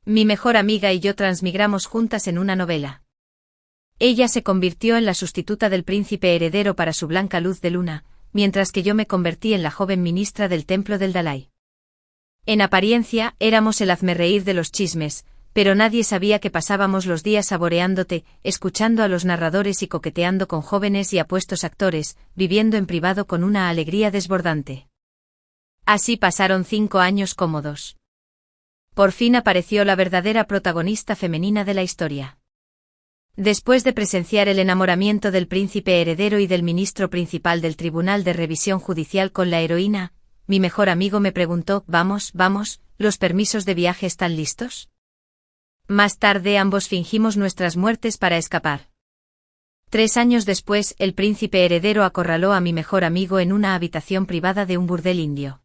Mi mejor amiga y yo transmigramos juntas en una novela. Ella se convirtió en la sustituta del príncipe heredero para su blanca luz de luna, mientras que yo me convertí en la joven ministra del templo del Dalai. En apariencia, éramos el hazmerreír de los chismes, pero nadie sabía que pasábamos los días saboreándote, escuchando a los narradores y coqueteando con jóvenes y apuestos actores, viviendo en privado con una alegría desbordante. Así pasaron 5 años cómodos. Por fin apareció la verdadera protagonista femenina de la historia. Después de presenciar el enamoramiento del príncipe heredero y del ministro principal del Tribunal de Revisión Judicial con la heroína, mi mejor amigo me preguntó, vamos, ¿los permisos de viaje están listos? Más tarde ambos fingimos nuestras muertes para escapar. 3 años después, el príncipe heredero acorraló a mi mejor amigo en una habitación privada de un burdel indio.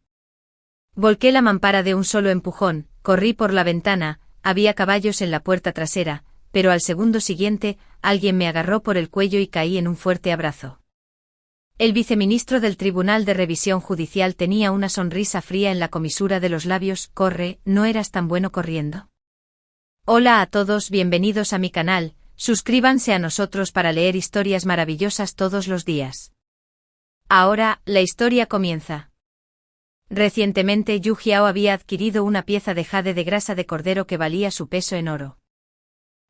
Volqué la mampara de un solo empujón, corrí por la ventana, había caballos en la puerta trasera, pero al segundo siguiente, alguien me agarró por el cuello y caí en un fuerte abrazo. El viceministro del Tribunal de Revisión Judicial tenía una sonrisa fría en la comisura de los labios. Corre, ¿no eras tan bueno corriendo? Hola a todos, bienvenidos a mi canal, suscríbanse a nosotros para leer historias maravillosas todos los días. Ahora, la historia comienza. Recientemente Yu Jiao había adquirido una pieza de jade de grasa de cordero que valía su peso en oro.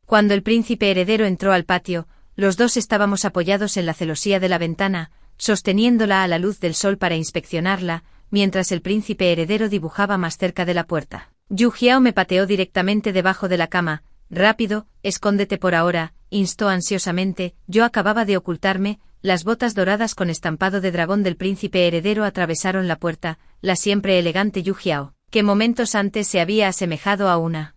Cuando el príncipe heredero entró al patio, los dos estábamos apoyados en la celosía de la ventana, sosteniéndola a la luz del sol para inspeccionarla, mientras el príncipe heredero dibujaba más cerca de la puerta. Yu Jiao me pateó directamente debajo de la cama. Rápido, escóndete por ahora, instó ansiosamente. Yo acababa de ocultarme. Las botas doradas con estampado de dragón del príncipe heredero atravesaron la puerta, la siempre elegante Yu Jiao, que momentos antes se había asemejado a una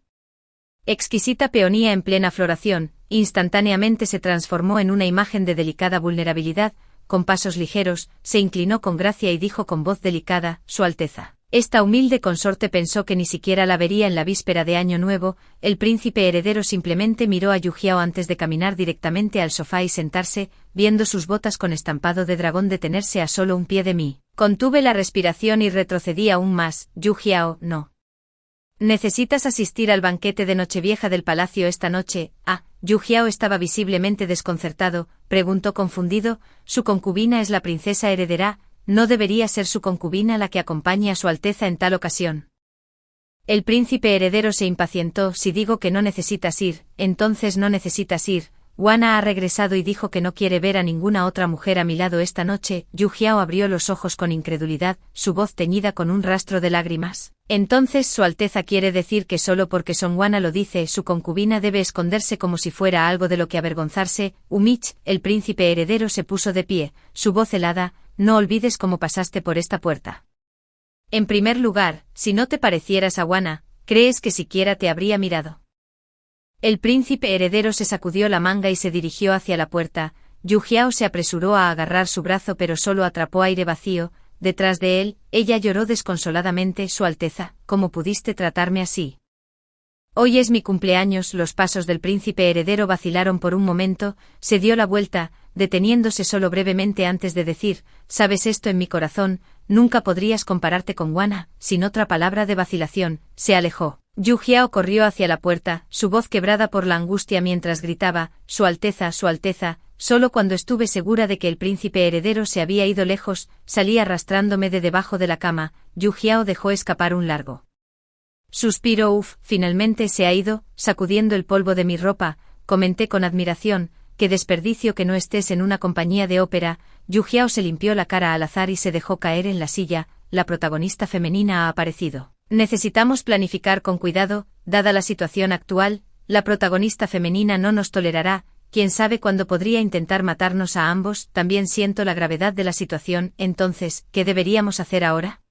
exquisita peonía en plena floración, instantáneamente se transformó en una imagen de delicada vulnerabilidad. Con pasos ligeros, se inclinó con gracia y dijo con voz delicada, Su Alteza. Esta humilde consorte pensó que ni siquiera la vería en la víspera de Año Nuevo. El príncipe heredero simplemente miró a Yu Jiao antes de caminar directamente al sofá y sentarse, viendo sus botas con estampado de dragón detenerse a solo un pie de mí. Contuve la respiración y retrocedí aún más. Yu Jiao, no. ¿Necesitas asistir al banquete de Nochevieja del palacio esta noche? Yu Jiao estaba visiblemente desconcertado, preguntó confundido, su concubina es la princesa heredera, ¿no debería ser su concubina la que acompañe a su Alteza en tal ocasión? El príncipe heredero se impacientó. Si digo que no necesitas ir, entonces no necesitas ir. Wana ha regresado y dijo que no quiere ver a ninguna otra mujer a mi lado esta noche. Yu Jiao abrió los ojos con incredulidad, su voz teñida con un rastro de lágrimas. Entonces Su Alteza quiere decir que solo porque Son Wana lo dice, su concubina debe esconderse como si fuera algo de lo que avergonzarse. Umich, el príncipe heredero se puso de pie, su voz helada, no olvides cómo pasaste por esta puerta. En primer lugar, si no te parecieras a Wana, ¿crees que siquiera te habría mirado? El príncipe heredero se sacudió la manga y se dirigió hacia la puerta. Yu Jiao se apresuró a agarrar su brazo pero solo atrapó aire vacío. Detrás de él, ella lloró desconsoladamente. Su Alteza, ¿cómo pudiste tratarme así? Hoy es mi cumpleaños. Los pasos del príncipe heredero vacilaron por un momento, se dio la vuelta, deteniéndose solo brevemente antes de decir, sabes esto en mi corazón, nunca podrías compararte con Wana. Sin otra palabra de vacilación, se alejó. Yu Jiao corrió hacia la puerta, su voz quebrada por la angustia mientras gritaba, Su Alteza, solo cuando estuve segura de que el príncipe heredero se había ido lejos, salí arrastrándome de debajo de la cama. Yu Jiao dejó escapar un largo suspiro. Finalmente se ha ido, sacudiendo el polvo de mi ropa, comenté con admiración, qué desperdicio que no estés en una compañía de ópera. Yu Jiao se limpió la cara al azar y se dejó caer en la silla. La protagonista femenina ha aparecido. Necesitamos planificar con cuidado, dada la situación actual, la protagonista femenina no nos tolerará, quién sabe cuándo podría intentar matarnos a ambos. También siento la gravedad de la situación. Entonces, ¿qué deberíamos hacer ahora?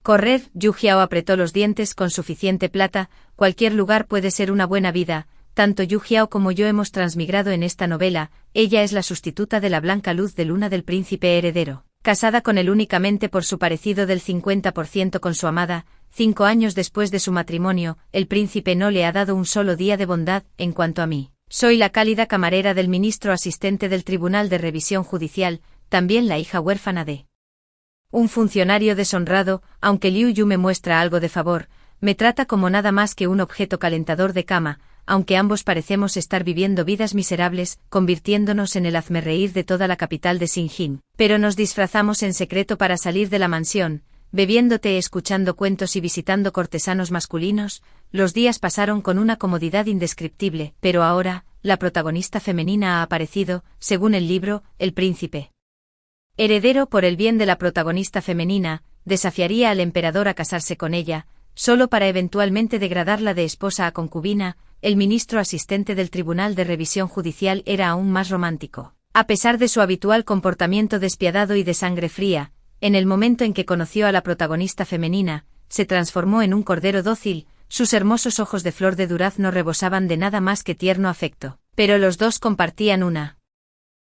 Correr. Yu Jiao apretó los dientes. Con suficiente plata, cualquier lugar puede ser una buena vida. Tanto Yu Jiao como yo hemos transmigrado en esta novela. Ella es la sustituta de la blanca luz de luna del príncipe heredero, casada con él únicamente por su parecido del 50% con su amada. 5 años después de su matrimonio, el príncipe no le ha dado un solo día de bondad. En cuanto a mí, soy la cálida camarera del ministro asistente del Tribunal de Revisión Judicial, también la hija huérfana de un funcionario deshonrado. Aunque Liu Yu me muestra algo de favor, me trata como nada más que un objeto calentador de cama, aunque ambos parecemos estar viviendo vidas miserables, convirtiéndonos en el hazmerreír de toda la capital de Sinjin. Pero nos disfrazamos en secreto para salir de la mansión, bebiendo té, escuchando cuentos y visitando cortesanos masculinos. Los días pasaron con una comodidad indescriptible, pero ahora, la protagonista femenina ha aparecido, según el libro, El Príncipe Heredero. Por el bien de la protagonista femenina, desafiaría al emperador a casarse con ella, solo para eventualmente degradarla de esposa a concubina. El ministro asistente del Tribunal de Revisión Judicial era aún más romántico. A pesar de su habitual comportamiento despiadado y de sangre fría, en el momento en que conoció a la protagonista femenina, se transformó en un cordero dócil. Sus hermosos ojos de flor de durazno rebosaban de nada más que tierno afecto. Pero los dos compartían una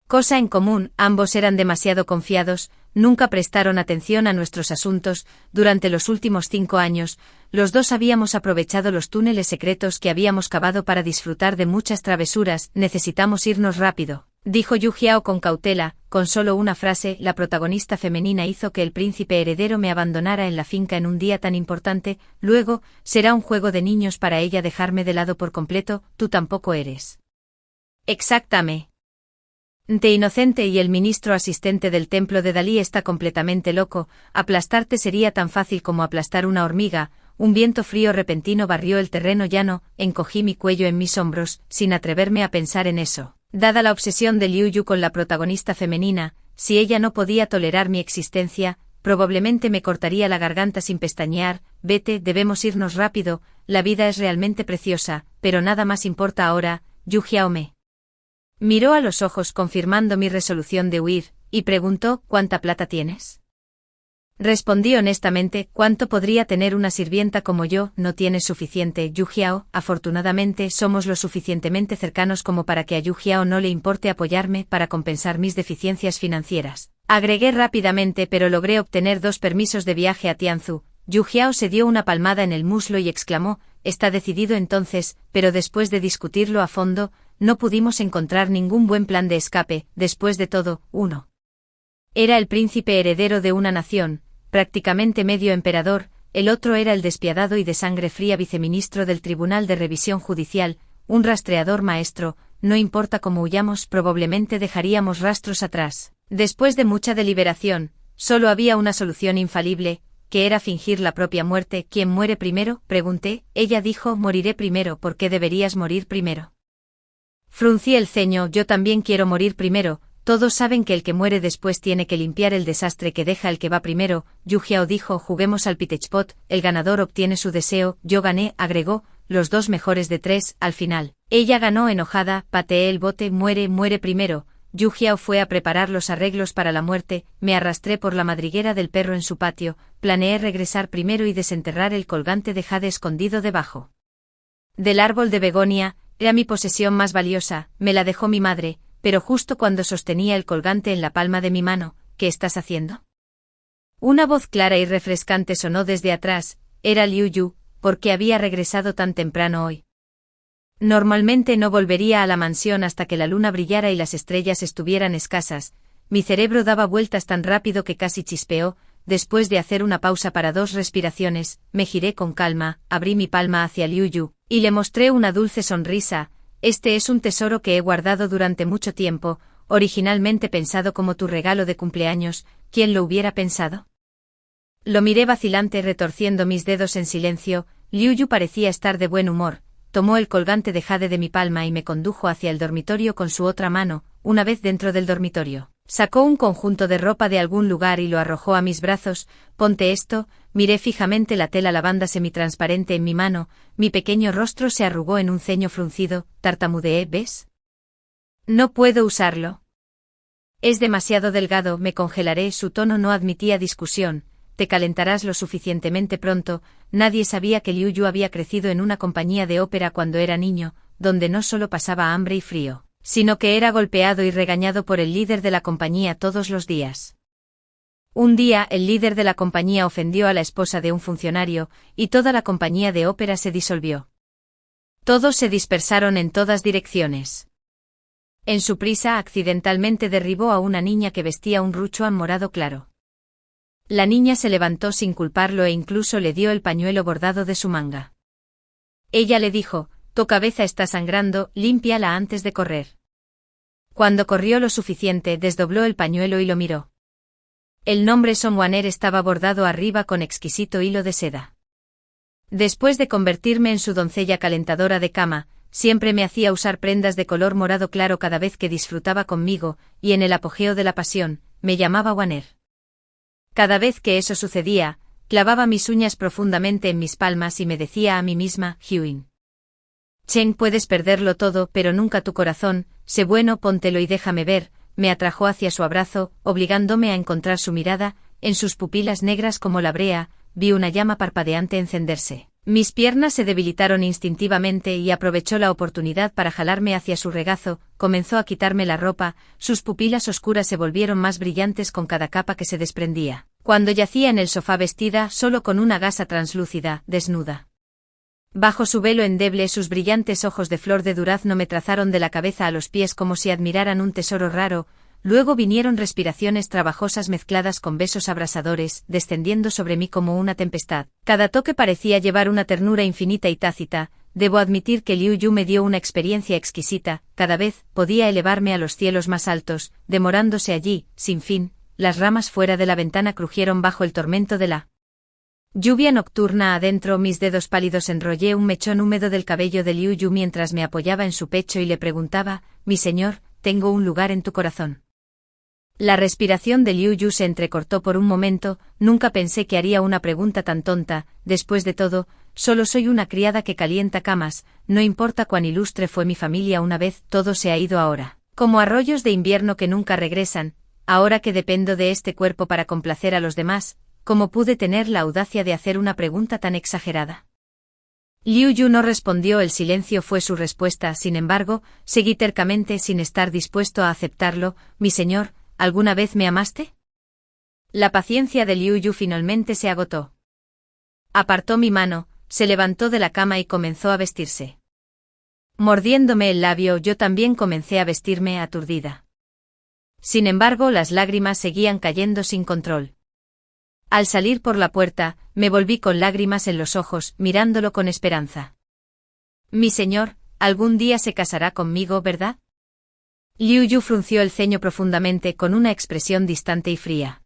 cosa en común: ambos eran demasiado confiados, nunca prestaron atención a nuestros asuntos. Durante los últimos 5 años, los dos habíamos aprovechado los túneles secretos que habíamos cavado para disfrutar de muchas travesuras. Necesitamos irnos rápido, dijo Yu Jiao con cautela. Con solo una frase, la protagonista femenina hizo que el príncipe heredero me abandonara en la finca en un día tan importante. Luego, será un juego de niños para ella dejarme de lado por completo. Tú tampoco eres exactamente inocente y el ministro asistente del templo de Dalí está completamente loco. Aplastarte sería tan fácil como aplastar una hormiga. Un viento frío repentino barrió el terreno llano. Encogí mi cuello en mis hombros, sin atreverme a pensar en eso. Dada la obsesión de Liu Yu con la protagonista femenina, si ella no podía tolerar mi existencia, probablemente me cortaría la garganta sin pestañear. Vete, debemos irnos rápido. La vida es realmente preciosa, pero nada más importa ahora. Yu Jiao me miró a los ojos confirmando mi resolución de huir, y preguntó: ¿cuánta plata tienes? Respondí honestamente: ¿cuánto podría tener una sirvienta como yo? No tienes suficiente, Yu Jiao. Afortunadamente somos lo suficientemente cercanos como para que a Yu Jiao no le importe apoyarme para compensar mis deficiencias financieras. Agregué rápidamente, pero logré obtener 2 permisos de viaje a Tianzu. Yu Jiao se dio una palmada en el muslo y exclamó: está decidido entonces. Pero después de discutirlo a fondo, no pudimos encontrar ningún buen plan de escape. Después de todo, uno era el príncipe heredero de una nación, prácticamente medio emperador, el otro era el despiadado y de sangre fría viceministro del Tribunal de Revisión Judicial, un rastreador maestro. No importa cómo huyamos, probablemente dejaríamos rastros atrás. Después de mucha deliberación, solo había una solución infalible, que era fingir la propia muerte. ¿Quién muere primero?, pregunté. Ella dijo: moriré primero. ¿Por qué deberías morir primero? Fruncí el ceño. Yo también quiero morir primero. Todos saben que el que muere después tiene que limpiar el desastre que deja el que va primero. Yu Jiao dijo: juguemos al pitchpot, el ganador obtiene su deseo. Yo gané, agregó, los 2 mejores de 3, al final. Ella ganó enojada. Pateé el bote. Muere primero. Yu Jiao fue a preparar los arreglos para la muerte. Me arrastré por la madriguera del perro en su patio. Planeé regresar primero y desenterrar el colgante de jade escondido debajo del árbol de begonia. Era mi posesión más valiosa, me la dejó mi madre, pero justo cuando sostenía el colgante en la palma de mi mano. ¿Qué estás haciendo? Una voz clara y refrescante sonó desde atrás. Era Liu Yu. ¿Por qué había regresado tan temprano hoy? Normalmente no volvería a la mansión hasta que la luna brillara y las estrellas estuvieran escasas. Mi cerebro daba vueltas tan rápido que casi chispeó. Después de hacer una pausa para 2 respiraciones, me giré con calma, abrí mi palma hacia Liu Yu, y le mostré una dulce sonrisa. Este es un tesoro que he guardado durante mucho tiempo, originalmente pensado como tu regalo de cumpleaños. ¿Quién lo hubiera pensado? Lo miré vacilante, retorciendo mis dedos en silencio. Liu Yu parecía estar de buen humor. Tomó el colgante de jade de mi palma y me condujo hacia el dormitorio con su otra mano. Una vez dentro del dormitorio, sacó un conjunto de ropa de algún lugar y lo arrojó a mis brazos. Ponte esto. Miré fijamente la tela lavanda semitransparente en mi mano. Mi pequeño rostro se arrugó en un ceño fruncido. Tartamudeé. ¿Ves? No puedo usarlo. Es demasiado delgado. Me congelaré. Su tono no admitía discusión. Te calentarás lo suficientemente pronto. Nadie sabía que Liu Yu había crecido en una compañía de ópera cuando era niño, donde no solo pasaba hambre y frío, sino que era golpeado y regañado por el líder de la compañía todos los días. Un día, el líder de la compañía ofendió a la esposa de un funcionario, y toda la compañía de ópera se disolvió. Todos se dispersaron en todas direcciones. En su prisa, accidentalmente derribó a una niña que vestía un ruchuan morado claro. La niña se levantó sin culparlo e incluso le dio el pañuelo bordado de su manga. Ella le dijo: «Tu cabeza está sangrando, límpiala antes de correr». Cuando corrió lo suficiente, desdobló el pañuelo y lo miró. El nombre Songwaner estaba bordado arriba con exquisito hilo de seda. Después de convertirme en su doncella calentadora de cama, siempre me hacía usar prendas de color morado claro cada vez que disfrutaba conmigo, y en el apogeo de la pasión, me llamaba Waner. Cada vez que eso sucedía, clavaba mis uñas profundamente en mis palmas y me decía a mí misma: Hyun Cheng, puedes perderlo todo, pero nunca tu corazón, sé bueno, póntelo y déjame ver. Me atrajo hacia su abrazo, obligándome a encontrar su mirada. En sus pupilas negras como la brea, vi una llama parpadeante encenderse. Mis piernas se debilitaron instintivamente y aprovechó la oportunidad para jalarme hacia su regazo. Comenzó a quitarme la ropa, sus pupilas oscuras se volvieron más brillantes con cada capa que se desprendía. Cuando yacía en el sofá vestida solo con una gasa translúcida, desnuda. Bajo su velo endeble sus brillantes ojos de flor de durazno me trazaron de la cabeza a los pies como si admiraran un tesoro raro. Luego vinieron respiraciones trabajosas mezcladas con besos abrasadores, descendiendo sobre mí como una tempestad. Cada toque parecía llevar una ternura infinita y tácita. Debo admitir que Liu Yu me dio una experiencia exquisita. Cada vez podía elevarme a los cielos más altos, demorándose allí, sin fin. Las ramas fuera de la ventana crujieron bajo el tormento de la lluvia nocturna. Adentro mis dedos pálidos enrollé un mechón húmedo del cabello de Liu Yu mientras me apoyaba en su pecho y le preguntaba: «Mi señor, tengo un lugar en tu corazón». La respiración de Liu Yu se entrecortó por un momento. Nunca pensé que haría una pregunta tan tonta. Después de todo, solo soy una criada que calienta camas. No importa cuán ilustre fue mi familia una vez, todo se ha ido ahora. Como arroyos de invierno que nunca regresan. Ahora que dependo de este cuerpo para complacer a los demás, ¿cómo pude tener la audacia de hacer una pregunta tan exagerada? Liu Yu no respondió. El silencio fue su respuesta. Sin embargo, seguí tercamente sin estar dispuesto a aceptarlo. «Mi señor, ¿alguna vez me amaste?». La paciencia de Liu Yu finalmente se agotó. Apartó mi mano, se levantó de la cama y comenzó a vestirse. Mordiéndome el labio, yo también comencé a vestirme, aturdida. Sin embargo, las lágrimas seguían cayendo sin control. Al salir por la puerta, me volví con lágrimas en los ojos, mirándolo con esperanza. «Mi señor, algún día se casará conmigo, ¿verdad?». Liu Yu frunció el ceño profundamente con una expresión distante y fría.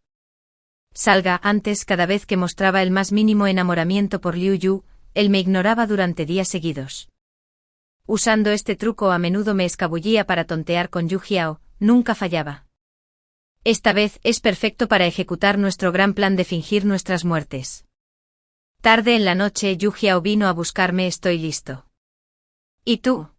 Salga antes. Cada vez que mostraba el más mínimo enamoramiento por Liu Yu, él me ignoraba durante días seguidos. Usando este truco a menudo me escabullía para tontear con Yu Jiao, nunca fallaba. Esta vez es perfecto para ejecutar nuestro gran plan de fingir nuestras muertes. Tarde en la noche Yu Jiao vino a buscarme. «Estoy listo». «¿Y tú?».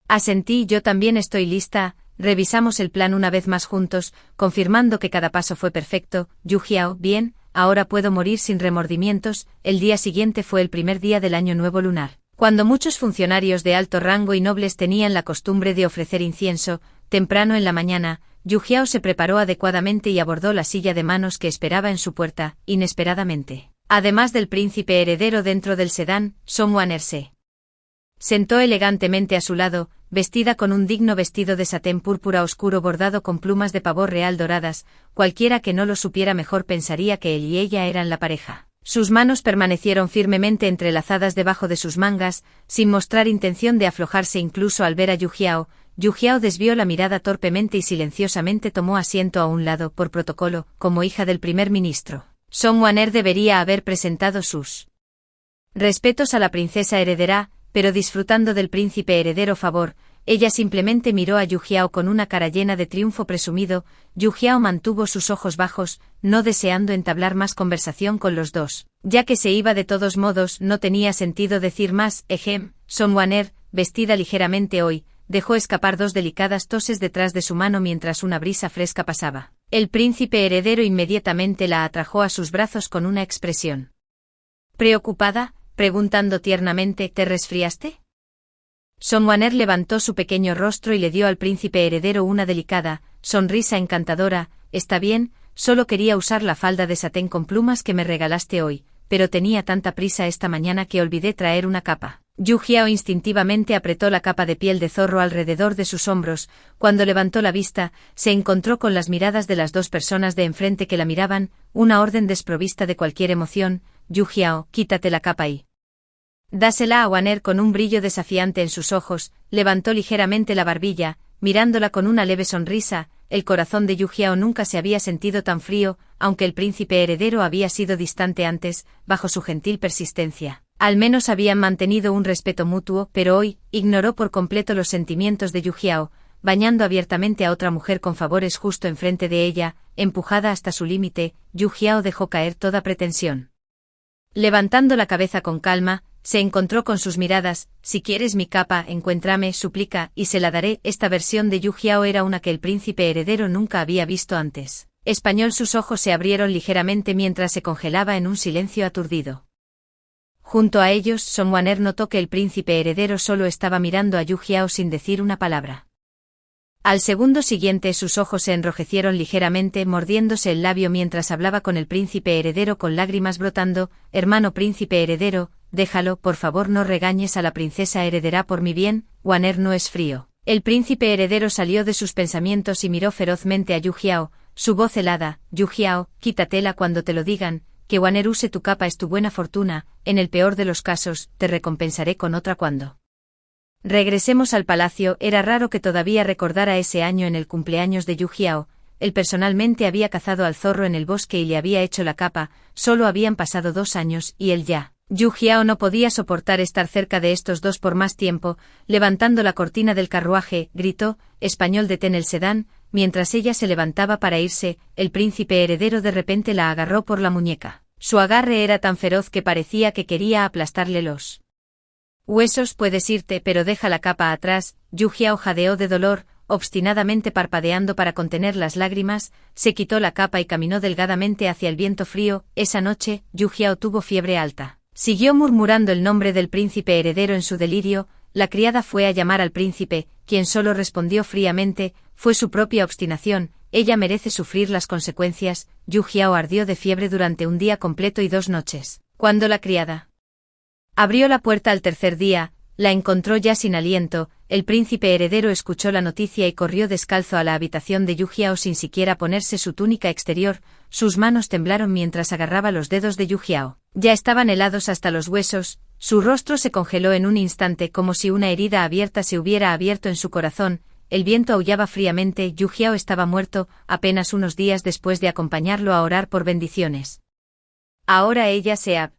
Asentí. «Yo también estoy lista». Revisamos el plan una vez más juntos, confirmando que cada paso fue perfecto. «Yu Jiao, bien, ahora puedo morir sin remordimientos». El día siguiente fue el primer día del año nuevo lunar. Cuando muchos funcionarios de alto rango y nobles tenían la costumbre de ofrecer incienso, temprano en la mañana, Yu Jiao se preparó adecuadamente y abordó la silla de manos que esperaba en su puerta. Inesperadamente, además del príncipe heredero dentro del sedán, Songwaner se sentó elegantemente a su lado, vestida con un digno vestido de satén púrpura oscuro bordado con plumas de pavor real doradas. Cualquiera que no lo supiera mejor pensaría que él y ella eran la pareja. Sus manos permanecieron firmemente entrelazadas debajo de sus mangas, sin mostrar intención de aflojarse incluso al ver a Yu Jiao. Yu Jiao desvió la mirada torpemente y silenciosamente tomó asiento a un lado. Por protocolo, como hija del primer ministro, Songwaner debería haber presentado sus respetos a la princesa heredera, pero disfrutando del príncipe heredero favor, ella simplemente miró a Yu Jiao con una cara llena de triunfo presumido. Yu Jiao mantuvo sus ojos bajos, no deseando entablar más conversación con los dos, ya que se iba de todos modos. No tenía sentido decir más. Songwaner, vestida ligeramente hoy, dejó escapar dos delicadas toses detrás de su mano mientras una brisa fresca pasaba. El príncipe heredero inmediatamente la atrajo a sus brazos con una expresión preocupada, preguntando tiernamente: «¿Te resfriaste?». Songwaner levantó su pequeño rostro y le dio al príncipe heredero una delicada sonrisa encantadora. «Está bien, solo quería usar la falda de satén con plumas que me regalaste hoy, pero tenía tanta prisa esta mañana que olvidé traer una capa». Yu Jiao instintivamente apretó la capa de piel de zorro alrededor de sus hombros. Cuando levantó la vista, se encontró con las miradas de las dos personas de enfrente que la miraban, una orden desprovista de cualquier emoción. Yu Jiao, quítate la capa y dásela a Wan Er con un brillo desafiante en sus ojos. Levantó ligeramente la barbilla, mirándola con una leve sonrisa. El corazón de Yu Jiao nunca se había sentido tan frío, aunque el príncipe heredero había sido distante antes, bajo su gentil persistencia. Al menos habían mantenido un respeto mutuo, pero hoy, ignoró por completo los sentimientos de Yu Jiao, bañando abiertamente a otra mujer con favores justo enfrente de ella, empujada hasta su límite. Yu Jiao dejó caer toda pretensión. Levantando la cabeza con calma, se encontró con sus miradas. Si quieres mi capa, encuéntrame, suplica, y se la daré. Esta versión de Yu Jiao era una que el príncipe heredero nunca había visto antes. Español, sus ojos se abrieron ligeramente mientras se congelaba en un silencio aturdido. Junto a ellos, Song Wan Er notó que el príncipe heredero solo estaba mirando a Yu Jiao sin decir una palabra. Al segundo siguiente sus ojos se enrojecieron ligeramente, mordiéndose el labio mientras hablaba con el príncipe heredero con lágrimas brotando. Hermano príncipe heredero, déjalo, por favor, no regañes a la princesa heredera por mi bien. Wan Er no es frío. El príncipe heredero salió de sus pensamientos y miró ferozmente a Yu Jiao, su voz helada. Yu Jiao, quítatela cuando te lo digan. Que Wan Er use tu capa es tu buena fortuna. En el peor de los casos, te recompensaré con otra cuando regresemos al palacio. Era raro que todavía recordara ese año en el cumpleaños de Yu Jiao. Él personalmente había cazado al zorro en el bosque y le había hecho la capa. Solo habían pasado 2 años, y él ya. Yu Jiao no podía soportar estar cerca de estos dos por más tiempo. Levantando la cortina del carruaje, gritó: Español, detén el sedán. Mientras ella se levantaba para irse, el príncipe heredero de repente la agarró por la muñeca. Su agarre era tan feroz que parecía que quería aplastarle los huesos. Puedes irte, pero deja la capa atrás. Yu Jiao jadeó de dolor, obstinadamente parpadeando para contener las lágrimas. Se quitó la capa y caminó delgadamente hacia el viento frío. Esa noche, Yu Jiao tuvo fiebre alta. Siguió murmurando el nombre del príncipe heredero en su delirio. La criada fue a llamar al príncipe, quien solo respondió fríamente: fue su propia obstinación, ella merece sufrir las consecuencias. Yu Jiao ardió de fiebre durante un día completo y 2 noches. Cuando la criada abrió la puerta al tercer día, la encontró ya sin aliento. El príncipe heredero escuchó la noticia y corrió descalzo a la habitación de Yu Jiao sin siquiera ponerse su túnica exterior. Sus manos temblaron mientras agarraba los dedos de Yu Jiao. Ya estaban helados hasta los huesos. Su rostro se congeló en un instante como si una herida abierta se hubiera abierto en su corazón. El viento aullaba fríamente. Yu Jiao estaba muerto, apenas unos días después de acompañarlo a orar por bendiciones. Ahora ella se ha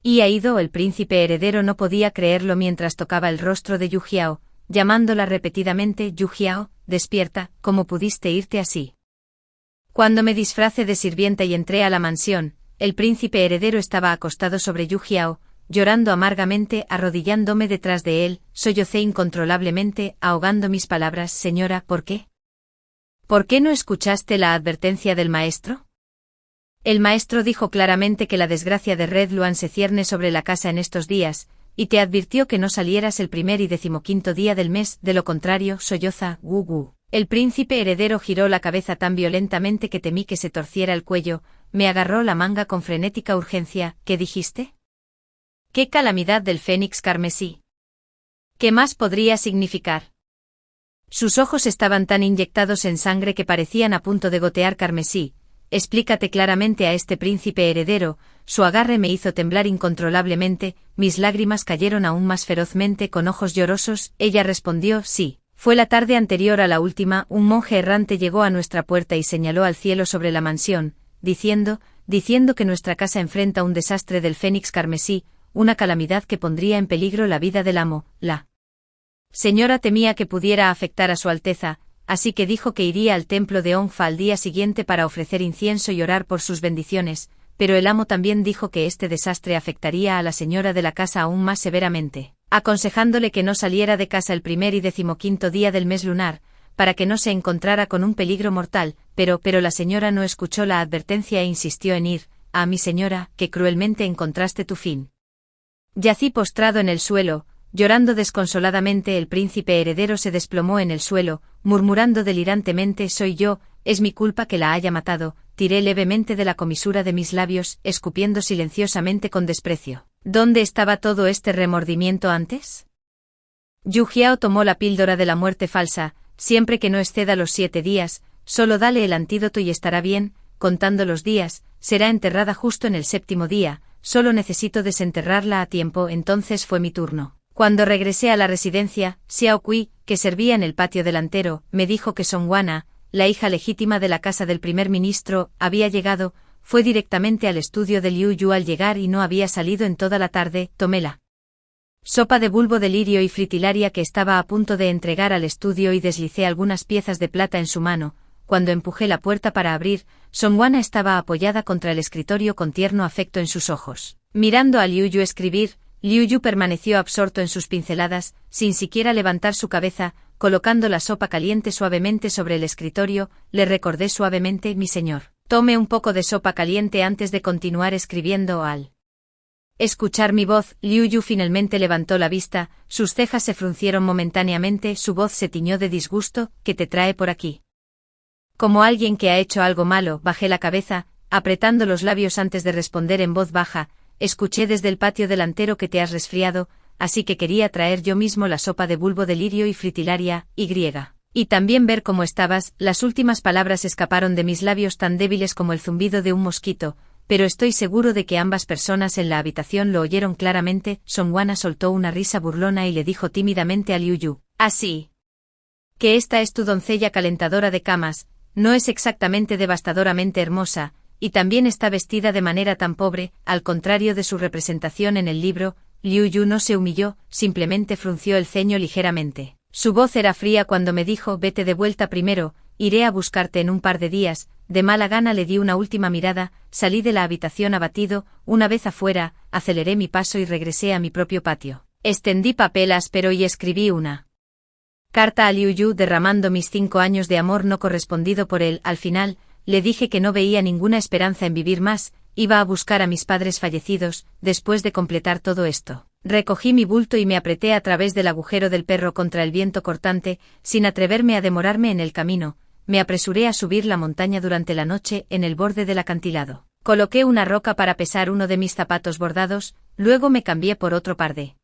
ido. El príncipe heredero no podía creerlo mientras tocaba el rostro de Yu Jiao, llamándola repetidamente: Yu Jiao, despierta, ¿cómo pudiste irte así? Cuando me disfracé de sirvienta y entré a la mansión, el príncipe heredero estaba acostado sobre Yu Jiao, llorando amargamente. Arrodillándome detrás de él, sollocé incontrolablemente, ahogando mis palabras: Señora, ¿por qué? ¿Por qué no escuchaste la advertencia del maestro? El maestro dijo claramente que la desgracia de Red Luan se cierne sobre la casa en estos días, y te advirtió que no salieras el 1er y 15º día del mes, de lo contrario, solloza. Gu. El príncipe heredero giró la cabeza tan violentamente que temí que se torciera el cuello. Me agarró la manga con frenética urgencia. ¿Qué dijiste? ¿Qué calamidad del Fénix carmesí? ¿Qué más podría significar? Sus ojos estaban tan inyectados en sangre que parecían a punto de gotear carmesí. Explícate claramente a este príncipe heredero. Su agarre me hizo temblar incontrolablemente, mis lágrimas cayeron aún más ferozmente. Con ojos llorosos, ella respondió: sí. Fue la tarde anterior a la última. Un monje errante llegó a nuestra puerta y señaló al cielo sobre la mansión, diciendo que nuestra casa enfrenta un desastre del Fénix carmesí, una calamidad que pondría en peligro la vida del amo. La señora temía que pudiera afectar a su Alteza, así que dijo que iría al templo de Onfa al día siguiente para ofrecer incienso y orar por sus bendiciones, pero el amo también dijo que este desastre afectaría a la señora de la casa aún más severamente, aconsejándole que no saliera de casa el 1er y 15º día del mes lunar, para que no se encontrara con un peligro mortal. Pero la señora no escuchó la advertencia e insistió en ir. Ah, mi señora, que cruelmente encontraste tu fin. Yací postrado en el suelo, llorando desconsoladamente. El príncipe heredero se desplomó en el suelo, murmurando delirantemente: soy yo, es mi culpa que la haya matado. Tiré levemente de la comisura de mis labios, escupiendo silenciosamente con desprecio. ¿Dónde estaba todo este remordimiento antes? Yu Jiao tomó la píldora de la muerte falsa. Siempre que no exceda los 7 días, solo dale el antídoto y estará bien. Contando los días, será enterrada justo en el 7º día. Solo necesito desenterrarla a tiempo. Entonces fue mi turno. Cuando regresé a la residencia, Xiao Kui, que servía en el patio delantero, me dijo que Song Wana, la hija legítima de la casa del primer ministro, había llegado. Fue directamente al estudio de Liu Yu al llegar y no había salido en toda la tarde. Tomé la sopa de bulbo de lirio y fritilaria que estaba a punto de entregar al estudio y deslicé algunas piezas de plata en su mano. Cuando empujé la puerta para abrir, Song Wana estaba apoyada contra el escritorio con tierno afecto en sus ojos. Mirando a Liu Yu escribir, Liu Yu permaneció absorto en sus pinceladas, sin siquiera levantar su cabeza. Colocando la sopa caliente suavemente sobre el escritorio, le recordé suavemente: mi señor, tome un poco de sopa caliente antes de continuar escribiendo. Al escuchar mi voz, Liu Yu finalmente levantó la vista, sus cejas se fruncieron momentáneamente, su voz se tiñó de disgusto. ¿Qué te trae por aquí? Como alguien que ha hecho algo malo, bajé la cabeza, apretando los labios antes de responder en voz baja. Escuché desde el patio delantero que te has resfriado, así que quería traer yo mismo la sopa de bulbo de lirio y fritilaria, y también ver cómo estabas. Las últimas palabras escaparon de mis labios tan débiles como el zumbido de un mosquito, pero estoy seguro de que ambas personas en la habitación lo oyeron claramente. Song Wana soltó una risa burlona y le dijo tímidamente a Liu Yu: así que esta es tu doncella calentadora de camas. No es exactamente devastadoramente hermosa, y también está vestida de manera tan pobre. Al contrario de su representación en el libro, Liu Yu no se humilló, simplemente frunció el ceño ligeramente. Su voz era fría cuando me dijo: vete de vuelta primero, iré a buscarte en un par de días. De mala gana le di una última mirada, salí de la habitación abatido. Una vez afuera, aceleré mi paso y regresé a mi propio patio. Extendí papel áspero y escribí una carta a Liu Yu derramando mis 5 años de amor no correspondido por él. Al final, le dije que no veía ninguna esperanza en vivir más. Iba a buscar a mis padres fallecidos. Después de completar todo esto, recogí mi bulto y me apreté a través del agujero del perro contra el viento cortante, sin atreverme a demorarme en el camino. Me apresuré a subir la montaña durante la noche. En el borde del acantilado coloqué una roca para pesar uno de mis zapatos bordados, luego me cambié por otro par de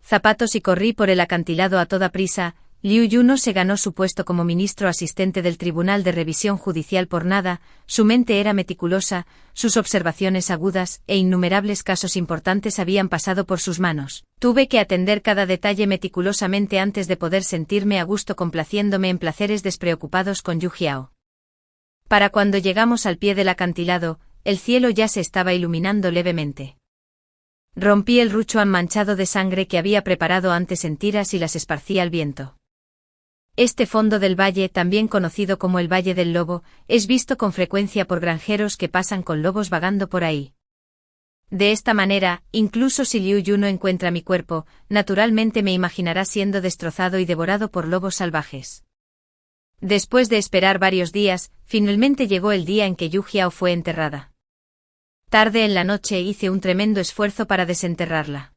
zapatos y corrí por el acantilado a toda prisa. Liu Yu no se ganó su puesto como ministro asistente del Tribunal de Revisión Judicial por nada. Su mente era meticulosa, sus observaciones agudas e innumerables casos importantes habían pasado por sus manos. Tuve que atender cada detalle meticulosamente antes de poder sentirme a gusto complaciéndome en placeres despreocupados con Yu Jiao. Para cuando llegamos al pie del acantilado, el cielo ya se estaba iluminando levemente. Rompí el ruchuan manchado de sangre que había preparado antes en tiras y las esparcí al viento. Este fondo del valle, también conocido como el Valle del Lobo, es visto con frecuencia por granjeros que pasan con lobos vagando por ahí. De esta manera, incluso si Liu Yu no encuentra mi cuerpo, naturalmente me imaginará siendo destrozado y devorado por lobos salvajes. Después de esperar varios días, finalmente llegó el día en que Yu Jiao fue enterrada. Tarde en la noche hice un tremendo esfuerzo para desenterrarla.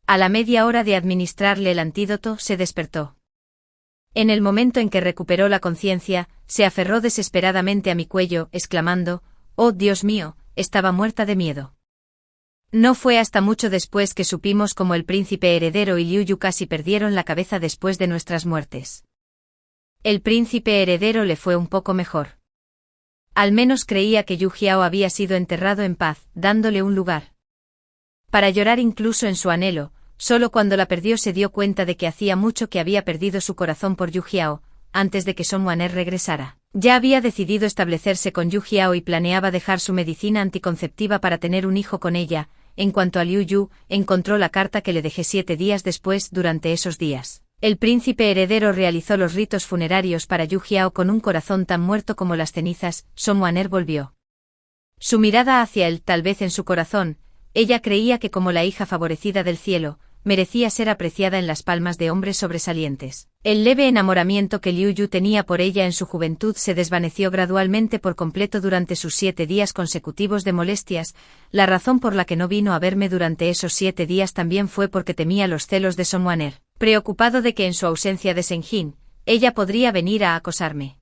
A la media hora de administrarle el antídoto, se despertó. En el momento en que recuperó la conciencia, se aferró desesperadamente a mi cuello, exclamando: «¡Oh, Dios mío!». Estaba muerta de miedo. No fue hasta mucho después que supimos cómo el príncipe heredero y Liu Yu casi perdieron la cabeza después de nuestras muertes. El príncipe heredero le fue un poco mejor. Al menos creía que Yu Jiao había sido enterrado en paz, dándole un lugar para llorar incluso en su anhelo. Solo cuando la perdió se dio cuenta de que hacía mucho que había perdido su corazón por Yu Jiao. Antes de que Song Wana regresara, ya había decidido establecerse con Yu Jiao y planeaba dejar su medicina anticonceptiva para tener un hijo con ella. En cuanto a Liu Yu, encontró la carta que le dejé 7 días después. Durante esos días, el príncipe heredero realizó los ritos funerarios para Yu Jiao con un corazón tan muerto como las cenizas. Song Wana volvió su mirada hacia él, tal vez en su corazón. Ella creía que como la hija favorecida del cielo, merecía ser apreciada en las palmas de hombres sobresalientes. El leve enamoramiento que Liu Yu tenía por ella en su juventud se desvaneció gradualmente por completo durante sus 7 días consecutivos de molestias. La razón por la que no vino a verme durante esos 7 días también fue porque temía los celos de Song Wana, preocupado de que en su ausencia de Senjin, ella podría venir a acosarme.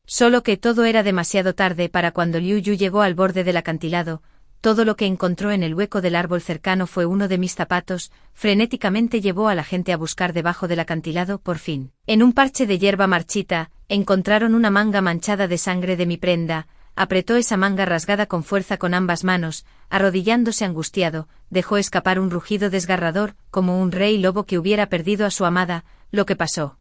Solo que todo era demasiado tarde para cuando Liu Yu llegó al borde del acantilado. todo lo que encontró en el hueco del árbol cercano fue uno de mis zapatos. Frenéticamente llevó a la gente a buscar debajo del acantilado. Por fin, en un parche de hierba marchita, encontraron una manga manchada de sangre de mi prenda. Apretó esa manga rasgada con fuerza con ambas manos, arrodillándose angustiado, dejó escapar un rugido desgarrador, como un rey lobo que hubiera perdido a su amada. Lo que pasó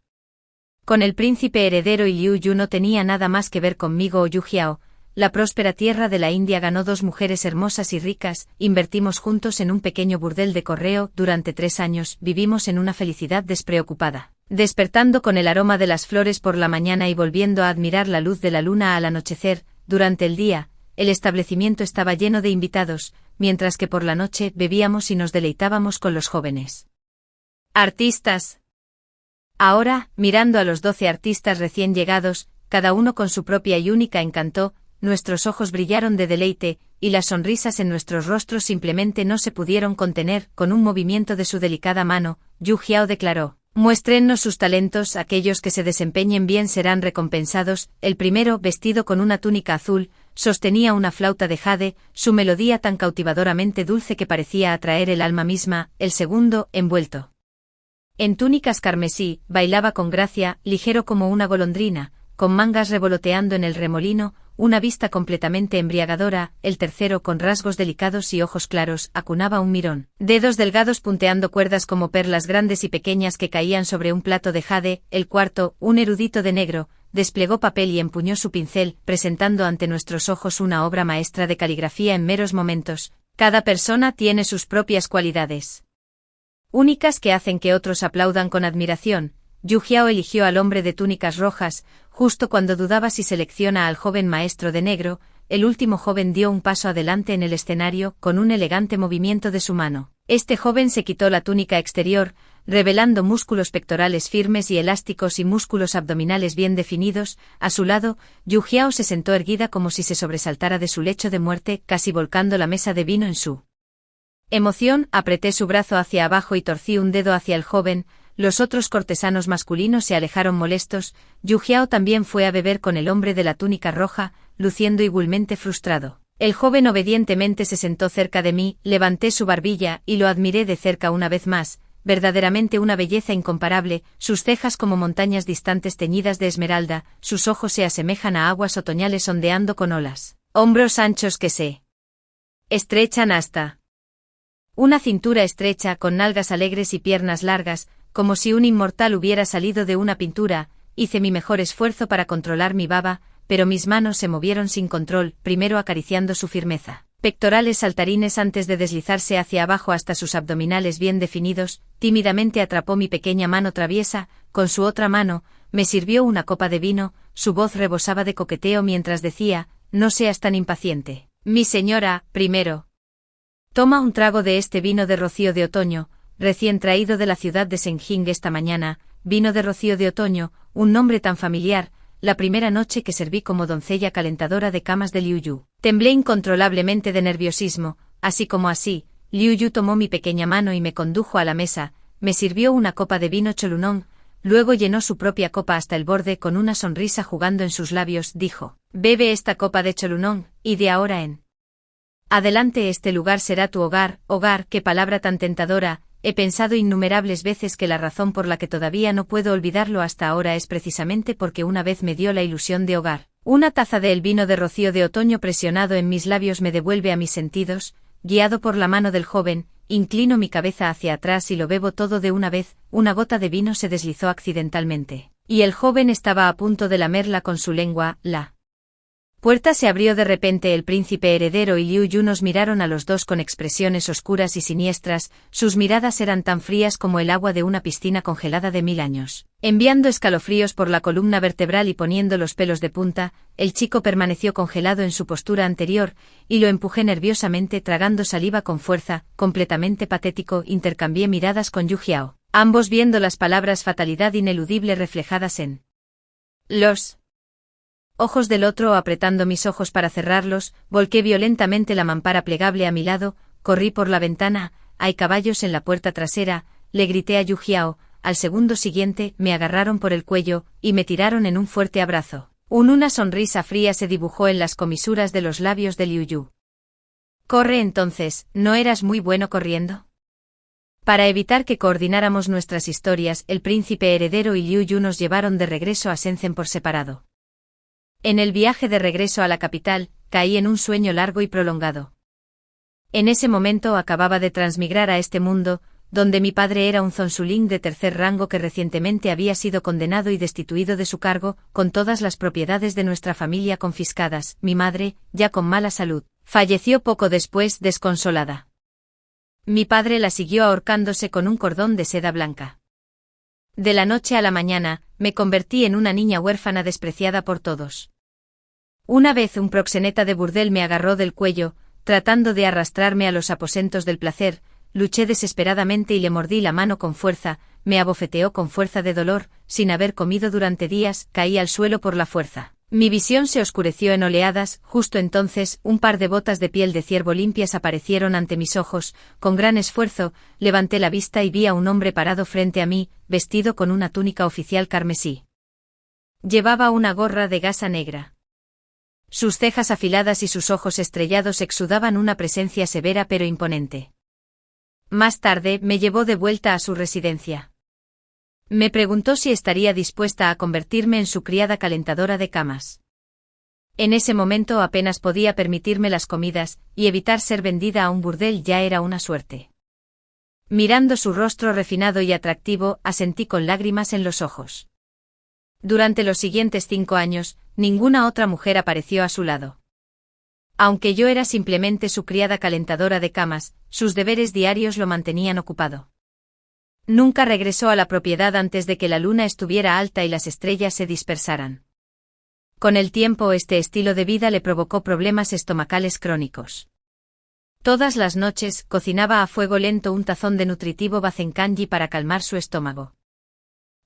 con el príncipe heredero y Liu Yu no tenía nada más que ver conmigo o Yu Jiao. La próspera tierra de la India ganó 2 mujeres hermosas y ricas, invertimos juntos en un pequeño burdel de correo, durante 3 años, vivimos en una felicidad despreocupada. Despertando con el aroma de las flores por la mañana y volviendo a admirar la luz de la luna al anochecer, durante el día, el establecimiento estaba lleno de invitados, mientras que por la noche bebíamos y nos deleitábamos con los jóvenes artistas. Ahora, mirando a los 12 artistas recién llegados, cada uno con su propia y única encanto, nuestros ojos brillaron de deleite, y las sonrisas en nuestros rostros simplemente no se pudieron contener. Con un movimiento de su delicada mano, Yu Jiao declaró: muéstrennos sus talentos, aquellos que se desempeñen bien serán recompensados. El primero, vestido con una túnica azul, sostenía una flauta de jade, su melodía tan cautivadoramente dulce que parecía atraer el alma misma. El segundo, envuelto en túnicas carmesí, bailaba con gracia, ligero como una golondrina, con mangas revoloteando en el remolino, una vista completamente embriagadora. El tercero, con rasgos delicados y ojos claros, acunaba un mirón, dedos delgados punteando cuerdas como perlas grandes y pequeñas que caían sobre un plato de jade. El cuarto, un erudito de negro, desplegó papel y empuñó su pincel, presentando ante nuestros ojos una obra maestra de caligrafía en meros momentos. Cada persona tiene sus propias cualidades únicas que hacen que otros aplaudan con admiración. Yu Jiao eligió al hombre de túnicas rojas, justo cuando dudaba si selecciona al joven maestro de negro. El último joven dio un paso adelante en el escenario, con un elegante movimiento de su mano. Este joven se quitó la túnica exterior, revelando músculos pectorales firmes y elásticos y músculos abdominales bien definidos. A su lado, Yu Jiao se sentó erguida como si se sobresaltara de su lecho de muerte, casi volcando la mesa de vino en su emoción. Apreté su brazo hacia abajo y torcí un dedo hacia el joven. Los otros cortesanos masculinos se alejaron molestos. Yu Jiao también fue a beber con el hombre de la túnica roja, luciendo igualmente frustrado. El joven obedientemente se sentó cerca de mí, levanté su barbilla y lo admiré de cerca una vez más. Verdaderamente una belleza incomparable, sus cejas como montañas distantes teñidas de esmeralda, sus ojos se asemejan a aguas otoñales ondeando con olas, hombros anchos que se estrechan hasta una cintura estrecha, con nalgas alegres y piernas largas, como si un inmortal hubiera salido de una pintura. Hice mi mejor esfuerzo para controlar mi baba, pero mis manos se movieron sin control, primero acariciando su firmeza, pectorales saltarines antes de deslizarse hacia abajo hasta sus abdominales bien definidos. Tímidamente atrapó mi pequeña mano traviesa, con su otra mano, me sirvió una copa de vino. Su voz rebosaba de coqueteo mientras decía: no seas tan impaciente, mi señora, primero toma un trago de este vino de rocío de otoño, recién traído de la ciudad de Senjing esta mañana. Vino de rocío de otoño, un nombre tan familiar. La primera noche que serví como doncella calentadora de camas de Liu Yu, temblé incontrolablemente de nerviosismo. Así como así, Liu Yu tomó mi pequeña mano y me condujo a la mesa, me sirvió una copa de vino Cholunong, luego llenó su propia copa hasta el borde. Con una sonrisa jugando en sus labios, dijo: bebe esta copa de Cholunong, y de ahora en adelante este lugar será tu hogar. Hogar, qué palabra tan tentadora. He pensado innumerables veces que la razón por la que todavía no puedo olvidarlo hasta ahora es precisamente porque una vez me dio la ilusión de hogar. Una taza de el vino de rocío de otoño presionado en mis labios me devuelve a mis sentidos. Guiado por la mano del joven, inclino mi cabeza hacia atrás y lo bebo todo de una vez. Una gota de vino se deslizó accidentalmente, y el joven estaba a punto de lamerla con su lengua. La puerta se abrió de repente. El príncipe heredero y Liu Yu nos miraron a los dos con expresiones oscuras y siniestras. Sus miradas eran tan frías como el agua de una piscina congelada de 1000 años, enviando escalofríos por la columna vertebral y poniendo los pelos de punta. El chico permaneció congelado en su postura anterior, y lo empujé nerviosamente tragando saliva con fuerza, completamente patético. Intercambié miradas con Yu Jiao, ambos viendo las palabras fatalidad ineludible reflejadas en los ojos del otro. Apretando mis ojos para cerrarlos, volqué violentamente la mampara plegable a mi lado, corrí por la ventana. Hay caballos en la puerta trasera, le grité a Yu Jiao. Al segundo siguiente, me agarraron por el cuello, y me tiraron en un fuerte abrazo. Una sonrisa fría se dibujó en las comisuras de los labios de Liu Yu. Corre entonces, ¿no eras muy bueno corriendo? Para evitar que coordináramos nuestras historias, el príncipe heredero y Liu Yu nos llevaron de regreso a Shenzhen por separado. En el viaje de regreso a la capital, caí en un sueño largo y prolongado. En ese momento acababa de transmigrar a este mundo, donde mi padre era un zonzuling de tercer rango que recientemente había sido condenado y destituido de su cargo, con todas las propiedades de nuestra familia confiscadas. Mi madre, ya con mala salud, falleció poco después desconsolada. Mi padre la siguió ahorcándose con un cordón de seda blanca. De la noche a la mañana, me convertí en una niña huérfana despreciada por todos. Una vez un proxeneta de burdel me agarró del cuello, tratando de arrastrarme a los aposentos del placer, luché desesperadamente y le mordí la mano con fuerza, me abofeteó con fuerza de dolor, sin haber comido durante días, caí al suelo por la fuerza. Mi visión se oscureció en oleadas, justo entonces, un par de botas de piel de ciervo limpias aparecieron ante mis ojos, con gran esfuerzo, levanté la vista y vi a un hombre parado frente a mí, vestido con una túnica oficial carmesí. Llevaba una gorra de gasa negra. Sus cejas afiladas y sus ojos estrellados exudaban una presencia severa pero imponente. Más tarde, me llevó de vuelta a su residencia. Me preguntó si estaría dispuesta a convertirme en su criada calentadora de camas. En ese momento apenas podía permitirme las comidas, y evitar ser vendida a un burdel ya era una suerte. Mirando su rostro refinado y atractivo, asentí con lágrimas en los ojos. Durante los siguientes 5 años, ninguna otra mujer apareció a su lado. Aunque yo era simplemente su criada calentadora de camas, sus deberes diarios lo mantenían ocupado. Nunca regresó a la propiedad antes de que la luna estuviera alta y las estrellas se dispersaran. Con el tiempo este estilo de vida le provocó problemas estomacales crónicos. Todas las noches cocinaba a fuego lento un tazón de nutritivo bazenkanji para calmar su estómago.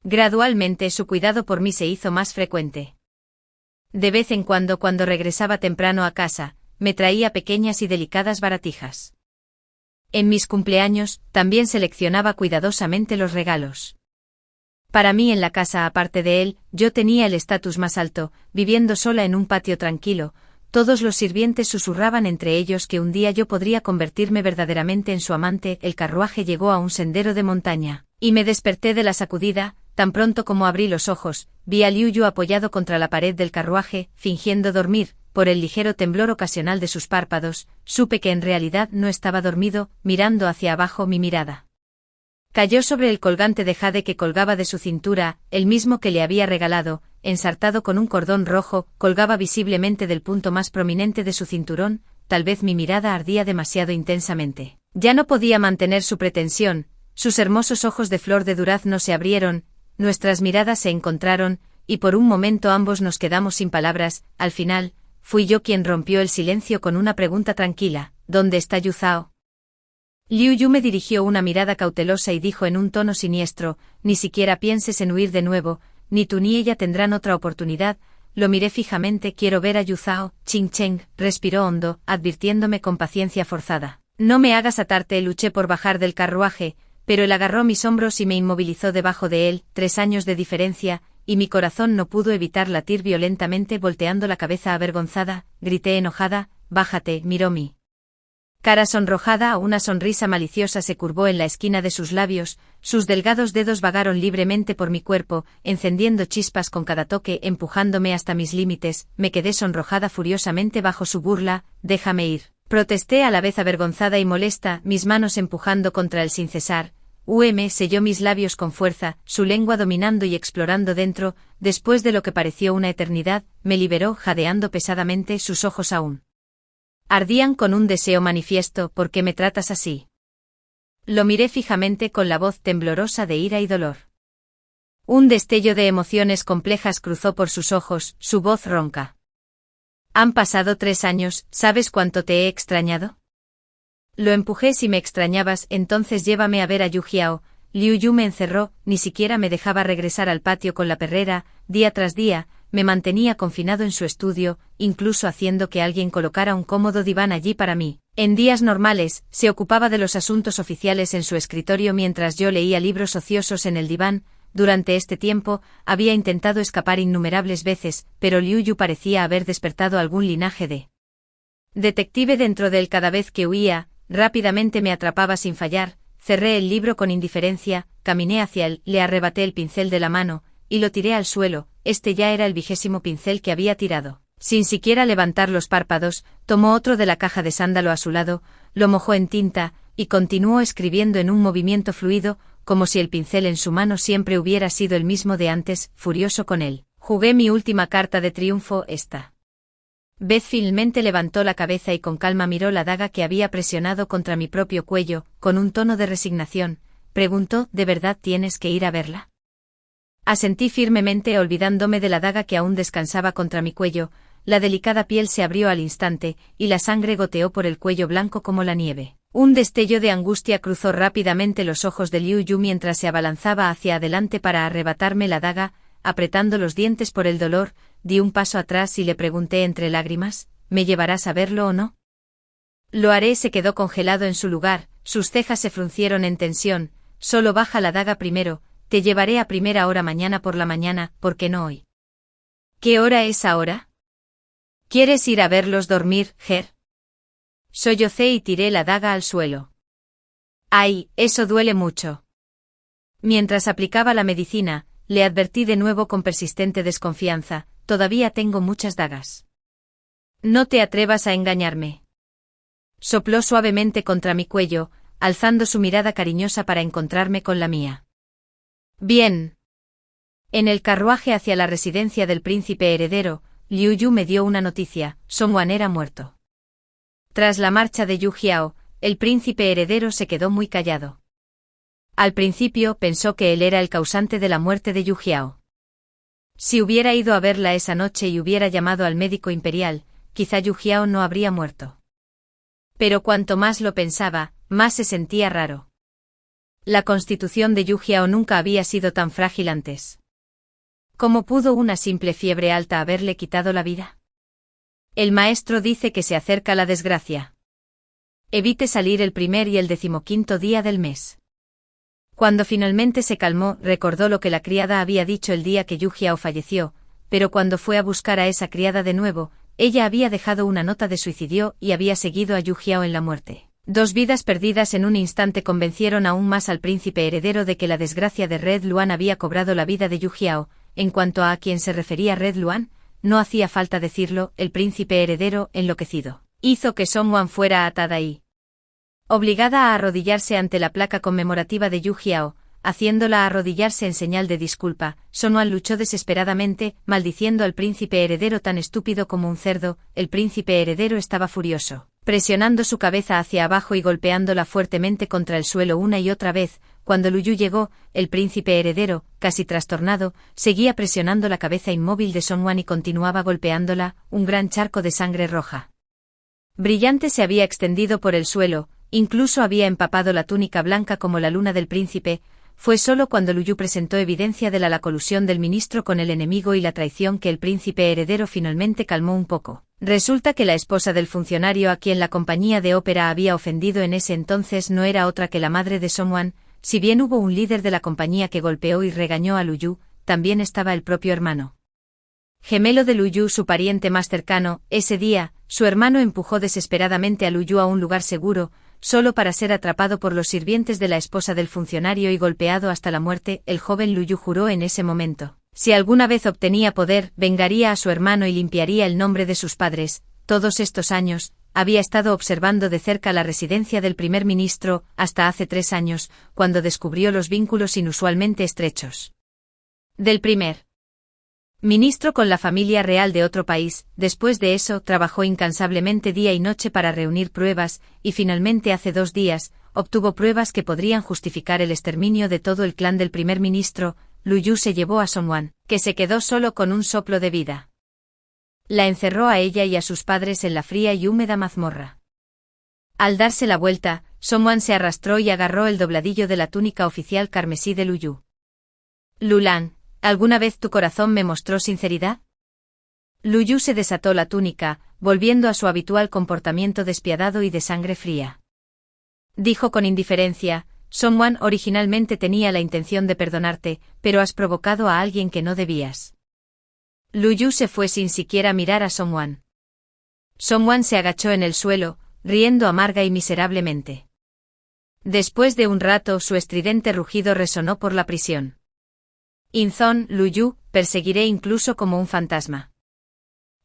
Gradualmente su cuidado por mí se hizo más frecuente. De vez en cuando regresaba temprano a casa, me traía pequeñas y delicadas baratijas. En mis cumpleaños, también seleccionaba cuidadosamente los regalos. Para mí en la casa aparte de él, yo tenía el estatus más alto, viviendo sola en un patio tranquilo, todos los sirvientes susurraban entre ellos que un día yo podría convertirme verdaderamente en su amante. El carruaje llegó a un sendero de montaña, y me desperté de la sacudida. Tan pronto como abrí los ojos, vi a Liu Yu apoyado contra la pared del carruaje, fingiendo dormir. Por el ligero temblor ocasional de sus párpados, supe que en realidad no estaba dormido. Mirando hacia abajo, mi mirada cayó sobre el colgante de jade que colgaba de su cintura, el mismo que le había regalado, ensartado con un cordón rojo, colgaba visiblemente del punto más prominente de su cinturón. Tal vez mi mirada ardía demasiado intensamente. Ya no podía mantener su pretensión, sus hermosos ojos de flor de durazno se abrieron, nuestras miradas se encontraron, y por un momento ambos nos quedamos sin palabras. Al final, fui yo quien rompió el silencio con una pregunta tranquila: ¿dónde está Yu Zhao? Liu Yu me dirigió una mirada cautelosa y dijo en un tono siniestro: ni siquiera pienses en huir de nuevo, ni tú ni ella tendrán otra oportunidad. Lo miré fijamente. Quiero ver a Yu Zhao. Ching Cheng respiró hondo, advirtiéndome con paciencia forzada. No me hagas atarte. Luché por bajar del carruaje, pero él agarró mis hombros y me inmovilizó debajo de él. 3 años de diferencia, y mi corazón no pudo evitar latir violentamente. Volteando la cabeza avergonzada, grité enojada: bájate. Miró mi cara sonrojada, una sonrisa maliciosa se curvó en la esquina de sus labios, sus delgados dedos vagaron libremente por mi cuerpo, encendiendo chispas con cada toque, empujándome hasta mis límites. Me quedé sonrojada furiosamente bajo su burla. Déjame ir, protesté a la vez avergonzada y molesta, mis manos empujando contra él sin cesar. Selló mis labios con fuerza, su lengua dominando y explorando dentro. Después de lo que pareció una eternidad, me liberó jadeando pesadamente. Sus ojos aún ardían con un deseo manifiesto. ¿Por qué me tratas así? Lo miré fijamente con la voz temblorosa de ira y dolor. Un destello de emociones complejas cruzó por sus ojos, su voz ronca. Han pasado 3 años, ¿sabes cuánto te he extrañado? Lo empujé. Si me extrañabas, entonces llévame a ver a Yu Jiao. Liu Yu me encerró, ni siquiera me dejaba regresar al patio con la perrera. Día tras día, me mantenía confinado en su estudio, incluso haciendo que alguien colocara un cómodo diván allí para mí. En días normales, se ocupaba de los asuntos oficiales en su escritorio mientras yo leía libros ociosos en el diván. Durante este tiempo, había intentado escapar innumerables veces, pero Liu Yu parecía haber despertado algún linaje de Detective dentro de él cada vez que huía, rápidamente me atrapaba sin fallar, cerré el libro con indiferencia, caminé hacia él, le arrebaté el pincel de la mano, y lo tiré al suelo. Este ya era el 20º pincel que había tirado. Sin siquiera levantar los párpados, tomó otro de la caja de sándalo a su lado, lo mojó en tinta, y continuó escribiendo en un movimiento fluido, como si el pincel en su mano siempre hubiera sido el mismo de antes. Furioso con él, jugué mi última carta de triunfo. Esta vez finalmente levantó la cabeza y con calma miró la daga que había presionado contra mi propio cuello. Con un tono de resignación, preguntó: ¿de verdad tienes que ir a verla? Asentí firmemente, olvidándome de la daga que aún descansaba contra mi cuello. La delicada piel se abrió al instante, y la sangre goteó por el cuello blanco como la nieve. Un destello de angustia cruzó rápidamente los ojos de Liu Yu mientras se abalanzaba hacia adelante para arrebatarme la daga. Apretando los dientes por el dolor, di un paso atrás y le pregunté entre lágrimas: ¿me llevarás a verlo o no? Lo haré. Se quedó congelado en su lugar, sus cejas se fruncieron en tensión. Solo baja la daga primero. Te llevaré a primera hora mañana por la mañana. ¿Por qué no hoy? ¿Qué hora es ahora? ¿Quieres ir a verlos dormir, Ger? Sollocé y tiré la daga al suelo. ¡Ay, eso duele mucho! Mientras aplicaba la medicina, le advertí de nuevo con persistente desconfianza: todavía tengo muchas dagas. No te atrevas a engañarme. Sopló suavemente contra mi cuello, alzando su mirada cariñosa para encontrarme con la mía. Bien. En el carruaje hacia la residencia del príncipe heredero, Liu Yu me dio una noticia: Songwan era muerto. Tras la marcha de Yu Jiao, el príncipe heredero se quedó muy callado. Al principio pensó que él era el causante de la muerte de Yu Jiao. Si hubiera ido a verla esa noche y hubiera llamado al médico imperial, quizá Yu Jiao no habría muerto. Pero cuanto más lo pensaba, más se sentía raro. La constitución de Yu Jiao nunca había sido tan frágil antes. ¿Cómo pudo una simple fiebre alta haberle quitado la vida? El maestro dice que se acerca la desgracia. Evite salir el 1er y el 15º día del mes. Cuando finalmente se calmó, recordó lo que la criada había dicho el día que Yu Jiao falleció, pero cuando fue a buscar a esa criada de nuevo, ella había dejado una nota de suicidio y había seguido a Yu Jiao en la muerte. 2 vidas perdidas en un instante convencieron aún más al príncipe heredero de que la desgracia de Red Luan había cobrado la vida de Yu Jiao. En cuanto a quién se refería Red Luan, no hacía falta decirlo: el príncipe heredero, enloquecido, hizo que Songwan fuera atada y obligada a arrodillarse ante la placa conmemorativa de Yu Jiao. Haciéndola arrodillarse en señal de disculpa, Songwan luchó desesperadamente, maldiciendo al príncipe heredero tan estúpido como un cerdo. El príncipe heredero estaba furioso, presionando su cabeza hacia abajo y golpeándola fuertemente contra el suelo una y otra vez. Cuando Lu Yu llegó, el príncipe heredero, casi trastornado, seguía presionando la cabeza inmóvil de Songwan y continuaba golpeándola. Un gran charco de sangre roja brillante se había extendido por el suelo, incluso había empapado la túnica blanca como la luna del príncipe. Fue solo cuando Lu Yu presentó evidencia de la colusión del ministro con el enemigo y la traición que el príncipe heredero finalmente calmó un poco. Resulta que la esposa del funcionario a quien la compañía de ópera había ofendido en ese entonces no era otra que la madre de Songwan. Si bien hubo un líder de la compañía que golpeó y regañó a Lu Yu, también estaba el propio hermano gemelo de Lu Yu, su pariente más cercano. Ese día, su hermano empujó desesperadamente a Lu Yu a un lugar seguro, solo para ser atrapado por los sirvientes de la esposa del funcionario y golpeado hasta la muerte. El joven Lu Yu juró en ese momento: si alguna vez obtenía poder, vengaría a su hermano y limpiaría el nombre de sus padres. Todos estos años, había estado observando de cerca la residencia del primer ministro, hasta hace 3 años, cuando descubrió los vínculos inusualmente estrechos del primer ministro con la familia real de otro país. Después de eso, trabajó incansablemente día y noche para reunir pruebas, y finalmente hace 2 días, obtuvo pruebas que podrían justificar el exterminio de todo el clan del primer ministro. Lu Yu se llevó a Songwan, que se quedó solo con un soplo de vida. La encerró a ella y a sus padres en la fría y húmeda mazmorra. Al darse la vuelta, Songwan se arrastró y agarró el dobladillo de la túnica oficial carmesí de Lu Yu. Lulan, ¿alguna vez tu corazón me mostró sinceridad? Lu Yu se desató la túnica, volviendo a su habitual comportamiento despiadado y de sangre fría. Dijo con indiferencia: Songwan, originalmente tenía la intención de perdonarte, pero has provocado a alguien que no debías. Lu Yu se fue sin siquiera mirar a Songwan. Songwan se agachó en el suelo, riendo amarga y miserablemente. Después de un rato, su estridente rugido resonó por la prisión. Inzon, Luyu, perseguiré incluso como un fantasma.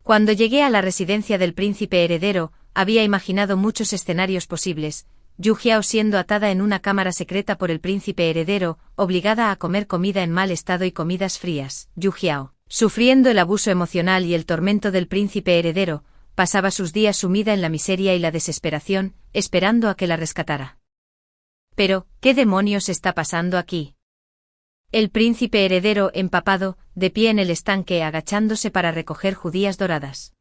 Cuando llegué a la residencia del príncipe heredero, había imaginado muchos escenarios posibles. Yu Jiao siendo atada en una cámara secreta por el príncipe heredero, obligada a comer comida en mal estado y comidas frías. Yu Jiao, sufriendo el abuso emocional y el tormento del príncipe heredero, pasaba sus días sumida en la miseria y la desesperación, esperando a que la rescatara. Pero, ¿qué demonios está pasando aquí? El príncipe heredero, empapado, de pie en el estanque agachándose para recoger judías doradas.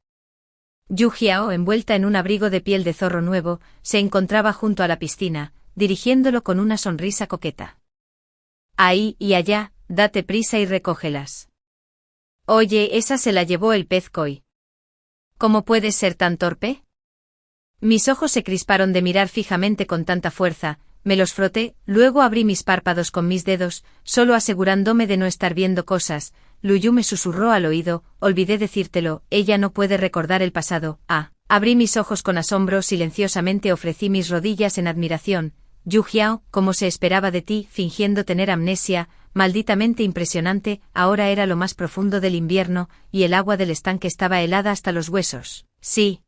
Yu Jiao, envuelta en un abrigo de piel de zorro nuevo, se encontraba junto a la piscina, dirigiéndolo con una sonrisa coqueta. Ahí y allá, date prisa y recógelas. Oye, esa se la llevó el pez koi. ¿Cómo puedes ser tan torpe? Mis ojos se crisparon de mirar fijamente con tanta fuerza. Me los froté, luego abrí mis párpados con mis dedos, solo asegurándome de no estar viendo cosas. Luyu me susurró al oído, olvidé decírtelo, ella no puede recordar el pasado. Abrí mis ojos con asombro, silenciosamente ofrecí mis rodillas en admiración. Yu Jiao, como se esperaba de ti, fingiendo tener amnesia, malditamente impresionante, ahora era lo más profundo del invierno, y el agua del estanque estaba helada hasta los huesos. Sí.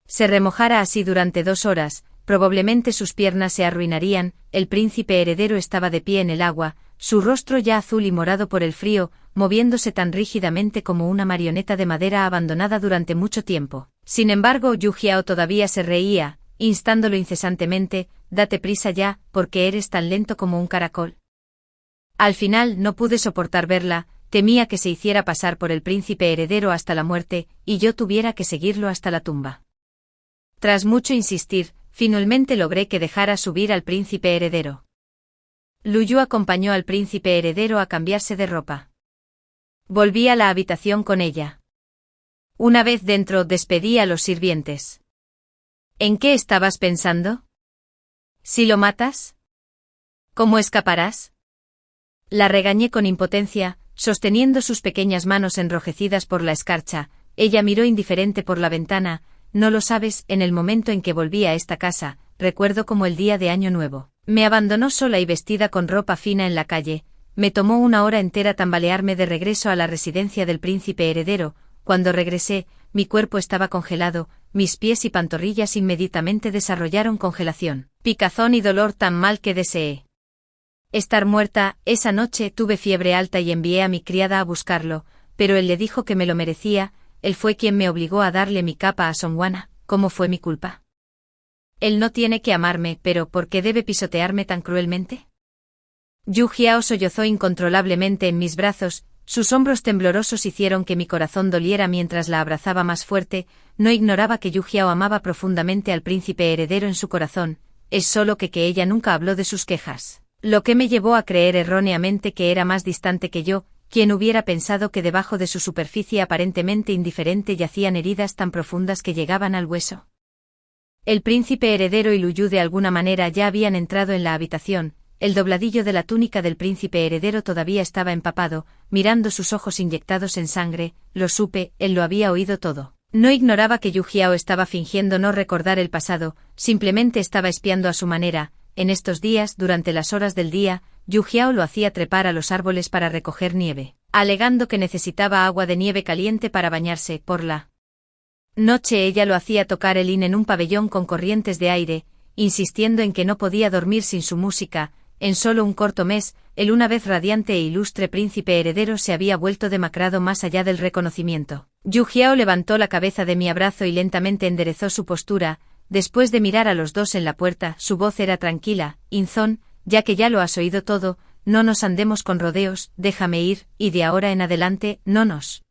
Se remojara así durante 2 horas, probablemente sus piernas se arruinarían. El príncipe heredero estaba de pie en el agua, su rostro ya azul y morado por el frío, moviéndose tan rígidamente como una marioneta de madera abandonada durante mucho tiempo. Sin embargo, Yu Jiao todavía se reía, instándolo incesantemente, date prisa ya, porque eres tan lento como un caracol. Al final no pude soportar verla, temía que se hiciera pasar por el príncipe heredero hasta la muerte, y yo tuviera que seguirlo hasta la tumba. Tras mucho insistir, finalmente logré que dejara subir al príncipe heredero. Luyu acompañó al príncipe heredero a cambiarse de ropa. Volví a la habitación con ella. Una vez dentro, despedí a los sirvientes. ¿En qué estabas pensando? ¿Si lo matas? ¿Cómo escaparás? La regañé con impotencia, sosteniendo sus pequeñas manos enrojecidas por la escarcha. Ella miró indiferente por la ventana. No lo sabes, en el momento en que volví a esta casa, recuerdo como el día de Año Nuevo. Me abandonó sola y vestida con ropa fina en la calle. Me tomó 1 hora entera tambalearme de regreso a la residencia del príncipe heredero. Cuando regresé, mi cuerpo estaba congelado, mis pies y pantorrillas inmediatamente desarrollaron congelación, picazón y dolor tan mal que deseé estar muerta. Esa noche tuve fiebre alta y envié a mi criada a buscarlo, pero él le dijo que me lo merecía. Él fue quien me obligó a darle mi capa a Songwana. ¿Cómo fue mi culpa? Él no tiene que amarme, pero ¿por qué debe pisotearme tan cruelmente? Yu Jiao sollozó incontrolablemente en mis brazos, sus hombros temblorosos hicieron que mi corazón doliera mientras la abrazaba más fuerte. No ignoraba que Yu Jiao amaba profundamente al príncipe heredero en su corazón, es solo que ella nunca habló de sus quejas, lo que me llevó a creer erróneamente que era más distante que yo. ¿Quién hubiera pensado que debajo de su superficie aparentemente indiferente yacían heridas tan profundas que llegaban al hueso? El príncipe heredero y Luyu de alguna manera ya habían entrado en la habitación. El dobladillo de la túnica del príncipe heredero todavía estaba empapado, mirando sus ojos inyectados en sangre. Lo supe, él lo había oído todo. No ignoraba que Yu Jiao estaba fingiendo no recordar el pasado, simplemente estaba espiando a su manera. En estos días, durante las horas del día, Yu Jiao lo hacía trepar a los árboles para recoger nieve, alegando que necesitaba agua de nieve caliente para bañarse. Por la noche ella lo hacía tocar el en un pabellón con corrientes de aire, insistiendo en que no podía dormir sin su música. En solo un corto mes, el una vez radiante e ilustre príncipe heredero se había vuelto demacrado más allá del reconocimiento. Yu Jiao levantó la cabeza de mi abrazo y lentamente enderezó su postura. Después de mirar a los dos en la puerta, su voz era tranquila. Inzon, ya que ya lo has oído todo, no nos andemos con rodeos, déjame ir, y de ahora en adelante, no nos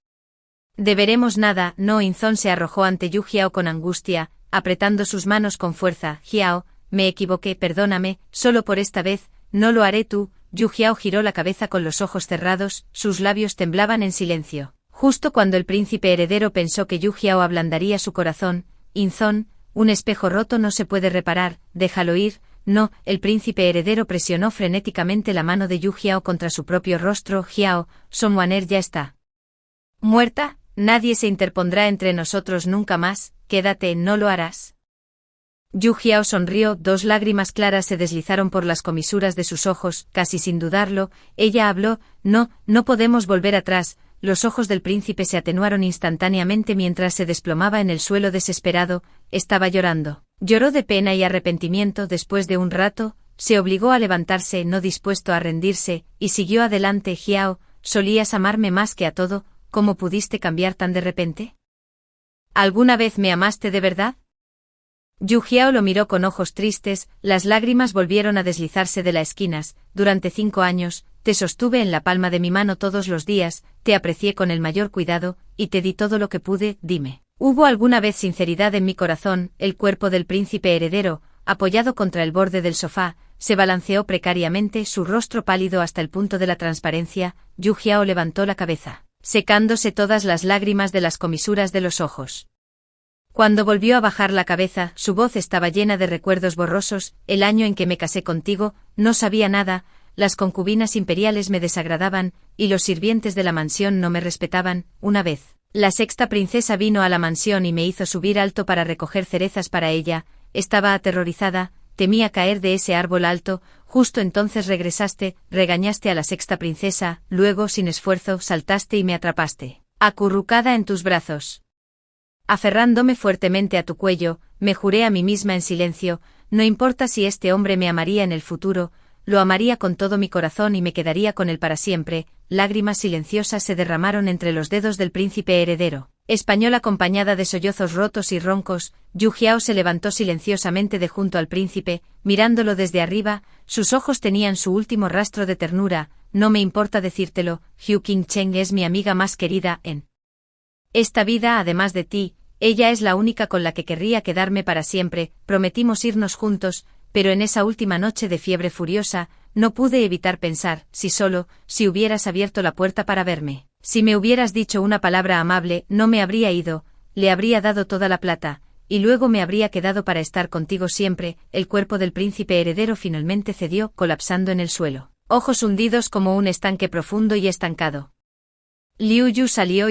deberemos nada. No. Inzon se arrojó ante Yu Jiao con angustia, apretando sus manos con fuerza. Jiao, me equivoqué, perdóname, solo por esta vez, no lo haré tú. Yu Jiao giró la cabeza con los ojos cerrados, sus labios temblaban en silencio. Justo cuando el príncipe heredero pensó que Yu Jiao ablandaría su corazón, Inzon, un espejo roto no se puede reparar, déjalo ir. No. El príncipe heredero presionó frenéticamente la mano de Yu Jiao contra su propio rostro. Jiao, Songwaner ya está muerta. Nadie se interpondrá entre nosotros nunca más, quédate, ¿no lo harás? Yu Jiao sonrió, 2 lágrimas claras se deslizaron por las comisuras de sus ojos, casi sin dudarlo, ella habló, no, no podemos volver atrás. Los ojos del príncipe se atenuaron instantáneamente mientras se desplomaba en el suelo desesperado, estaba llorando. Lloró de pena y arrepentimiento después de un rato, se obligó a levantarse no dispuesto a rendirse, y siguió adelante. Jiao, solías amarme más que a todo, ¿cómo pudiste cambiar tan de repente? ¿Alguna vez me amaste de verdad? Yu Jiao lo miró con ojos tristes, las lágrimas volvieron a deslizarse de las esquinas. Durante 5 años, te sostuve en la palma de mi mano todos los días, te aprecié con el mayor cuidado, y te di todo lo que pude, dime. ¿Hubo alguna vez sinceridad en mi corazón? El cuerpo del príncipe heredero, apoyado contra el borde del sofá, se balanceó precariamente, su rostro pálido hasta el punto de la transparencia. Yu Jiao levantó la cabeza, secándose todas las lágrimas de las comisuras de los ojos. Cuando volvió a bajar la cabeza, su voz estaba llena de recuerdos borrosos. El año en que me casé contigo, no sabía nada, las concubinas imperiales me desagradaban, y los sirvientes de la mansión no me respetaban. Una vez, la 6ª princesa vino a la mansión y me hizo subir alto para recoger cerezas para ella. Estaba aterrorizada, temía caer de ese árbol alto. Justo entonces regresaste, regañaste a la 6ª princesa, luego sin esfuerzo saltaste y me atrapaste, acurrucada en tus brazos. Aferrándome fuertemente a tu cuello, me juré a mí misma en silencio, no importa si este hombre me amaría en el futuro, lo amaría con todo mi corazón y me quedaría con él para siempre. Lágrimas silenciosas se derramaron entre los dedos del príncipe heredero, español acompañada de sollozos rotos y roncos. Yu Jiao se levantó silenciosamente de junto al príncipe, mirándolo desde arriba, sus ojos tenían su último rastro de ternura. No me importa decírtelo, Hu Qingcheng es mi amiga más querida en esta vida además de ti, ella es la única con la que querría quedarme para siempre. Prometimos irnos juntos, pero en esa última noche de fiebre furiosa, no pude evitar pensar, si hubieras abierto la puerta para verme, si me hubieras dicho una palabra amable, no me habría ido, le habría dado toda la plata, y luego me habría quedado para estar contigo siempre. El cuerpo del príncipe heredero finalmente cedió, colapsando en el suelo, ojos hundidos como un estanque profundo y estancado. Liu Yu salió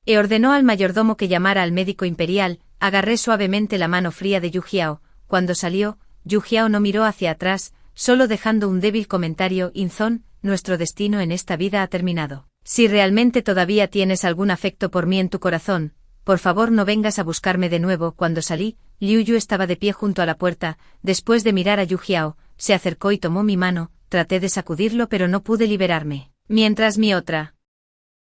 y ordenó al mayordomo que llamara al médico imperial. Agarré suavemente la mano fría de Yu Jiao. Cuando salió, Yu Jiao no miró hacia atrás, solo dejando un débil comentario: Inzón, nuestro destino en esta vida ha terminado. Si realmente todavía tienes algún afecto por mí en tu corazón, por favor no vengas a buscarme de nuevo. Cuando salí, Liu Yu estaba de pie junto a la puerta. Después de mirar a Yu Jiao, se acercó y tomó mi mano. Traté de sacudirlo pero no pude liberarme, mientras mi otra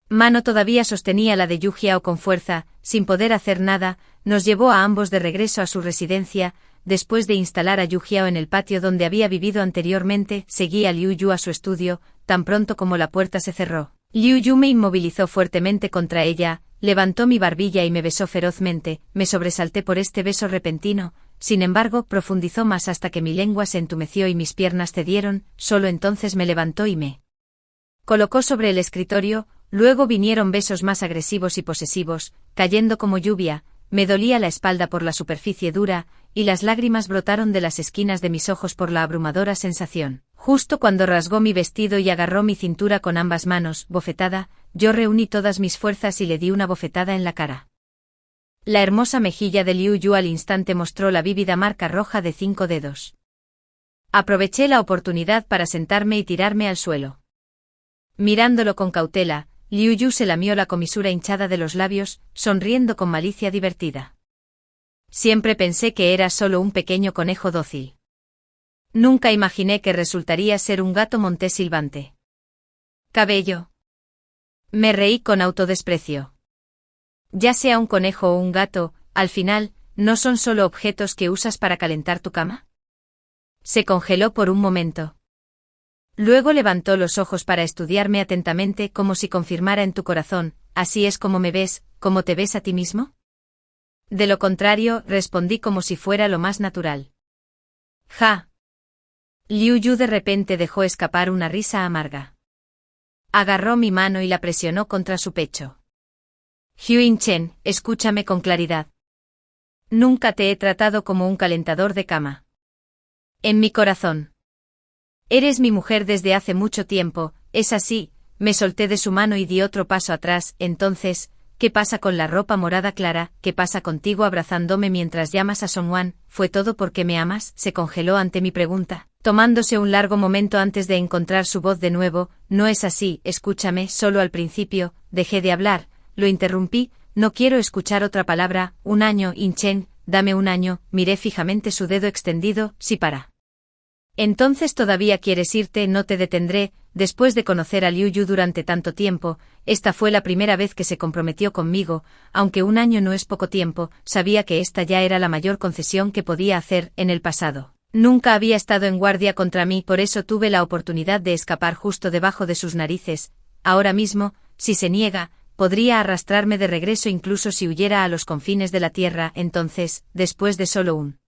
mano todavía sostenía la de Yu Jiao con fuerza. Sin poder hacer nada, nos llevó a ambos de regreso a su residencia. Después de instalar a Yu Jiao en el patio donde había vivido anteriormente, seguí a Liu Yu a su estudio. Tan pronto como la puerta se cerró, Liu Yu me inmovilizó fuertemente contra ella, levantó mi barbilla y me besó ferozmente. Me sobresalté por este beso repentino, sin embargo profundizó más hasta que mi lengua se entumeció y mis piernas cedieron. Solo entonces me levantó y me colocó sobre el escritorio. Luego vinieron besos más agresivos y posesivos, cayendo como lluvia. Me dolía la espalda por la superficie dura, y las lágrimas brotaron de las esquinas de mis ojos por la abrumadora sensación. Justo cuando rasgó mi vestido y agarró mi cintura con ambas manos, bofetada, yo reuní todas mis fuerzas y le di una bofetada en la cara. La hermosa mejilla de Liu Yu al instante mostró la vívida marca roja de 5 dedos. Aproveché la oportunidad para sentarme y tirarme al suelo. Mirándolo con cautela, Liu Yu se lamió la comisura hinchada de los labios, sonriendo con malicia divertida. Siempre pensé que era solo un pequeño conejo dócil. Nunca imaginé que resultaría ser un gato montés silbante. Cabello. Me reí con autodesprecio. Ya sea un conejo o un gato, al final, ¿no son solo objetos que usas para calentar tu cama? Se congeló por un momento. Luego levantó los ojos para estudiarme atentamente, como si confirmara: en tu corazón, ¿así es como me ves, como te ves a ti mismo? De lo contrario, respondí como si fuera lo más natural. Ja. Liu Yu de repente dejó escapar una risa amarga. Agarró mi mano y la presionó contra su pecho. Huin Chen, escúchame con claridad. Nunca te he tratado como un calentador de cama. En mi corazón. Eres mi mujer desde hace mucho tiempo, es así, Me solté de su mano y di otro paso atrás. Entonces, ¿qué pasa con la ropa morada clara? ¿Qué pasa contigo abrazándome mientras llamas a Songwan? ¿Fue todo porque me amas? Se congeló ante mi pregunta, tomándose un largo momento antes de encontrar su voz de nuevo. No es así, escúchame, solo al principio. Dejé de hablar, lo interrumpí. No quiero escuchar otra palabra. Un año, Inchen, dame un año. Miré fijamente su dedo extendido. Sí, para. Entonces todavía quieres irte, no te detendré. Después de conocer a Liu Yu durante tanto tiempo, esta fue la primera vez que se comprometió conmigo, aunque un año no es poco tiempo, sabía que esta ya era la mayor concesión que podía hacer en el pasado. Nunca había estado en guardia contra mí, por eso tuve la oportunidad de escapar justo debajo de sus narices. Ahora mismo, si se niega, podría arrastrarme de regreso incluso si huyera a los confines de la tierra. Entonces, después de solo un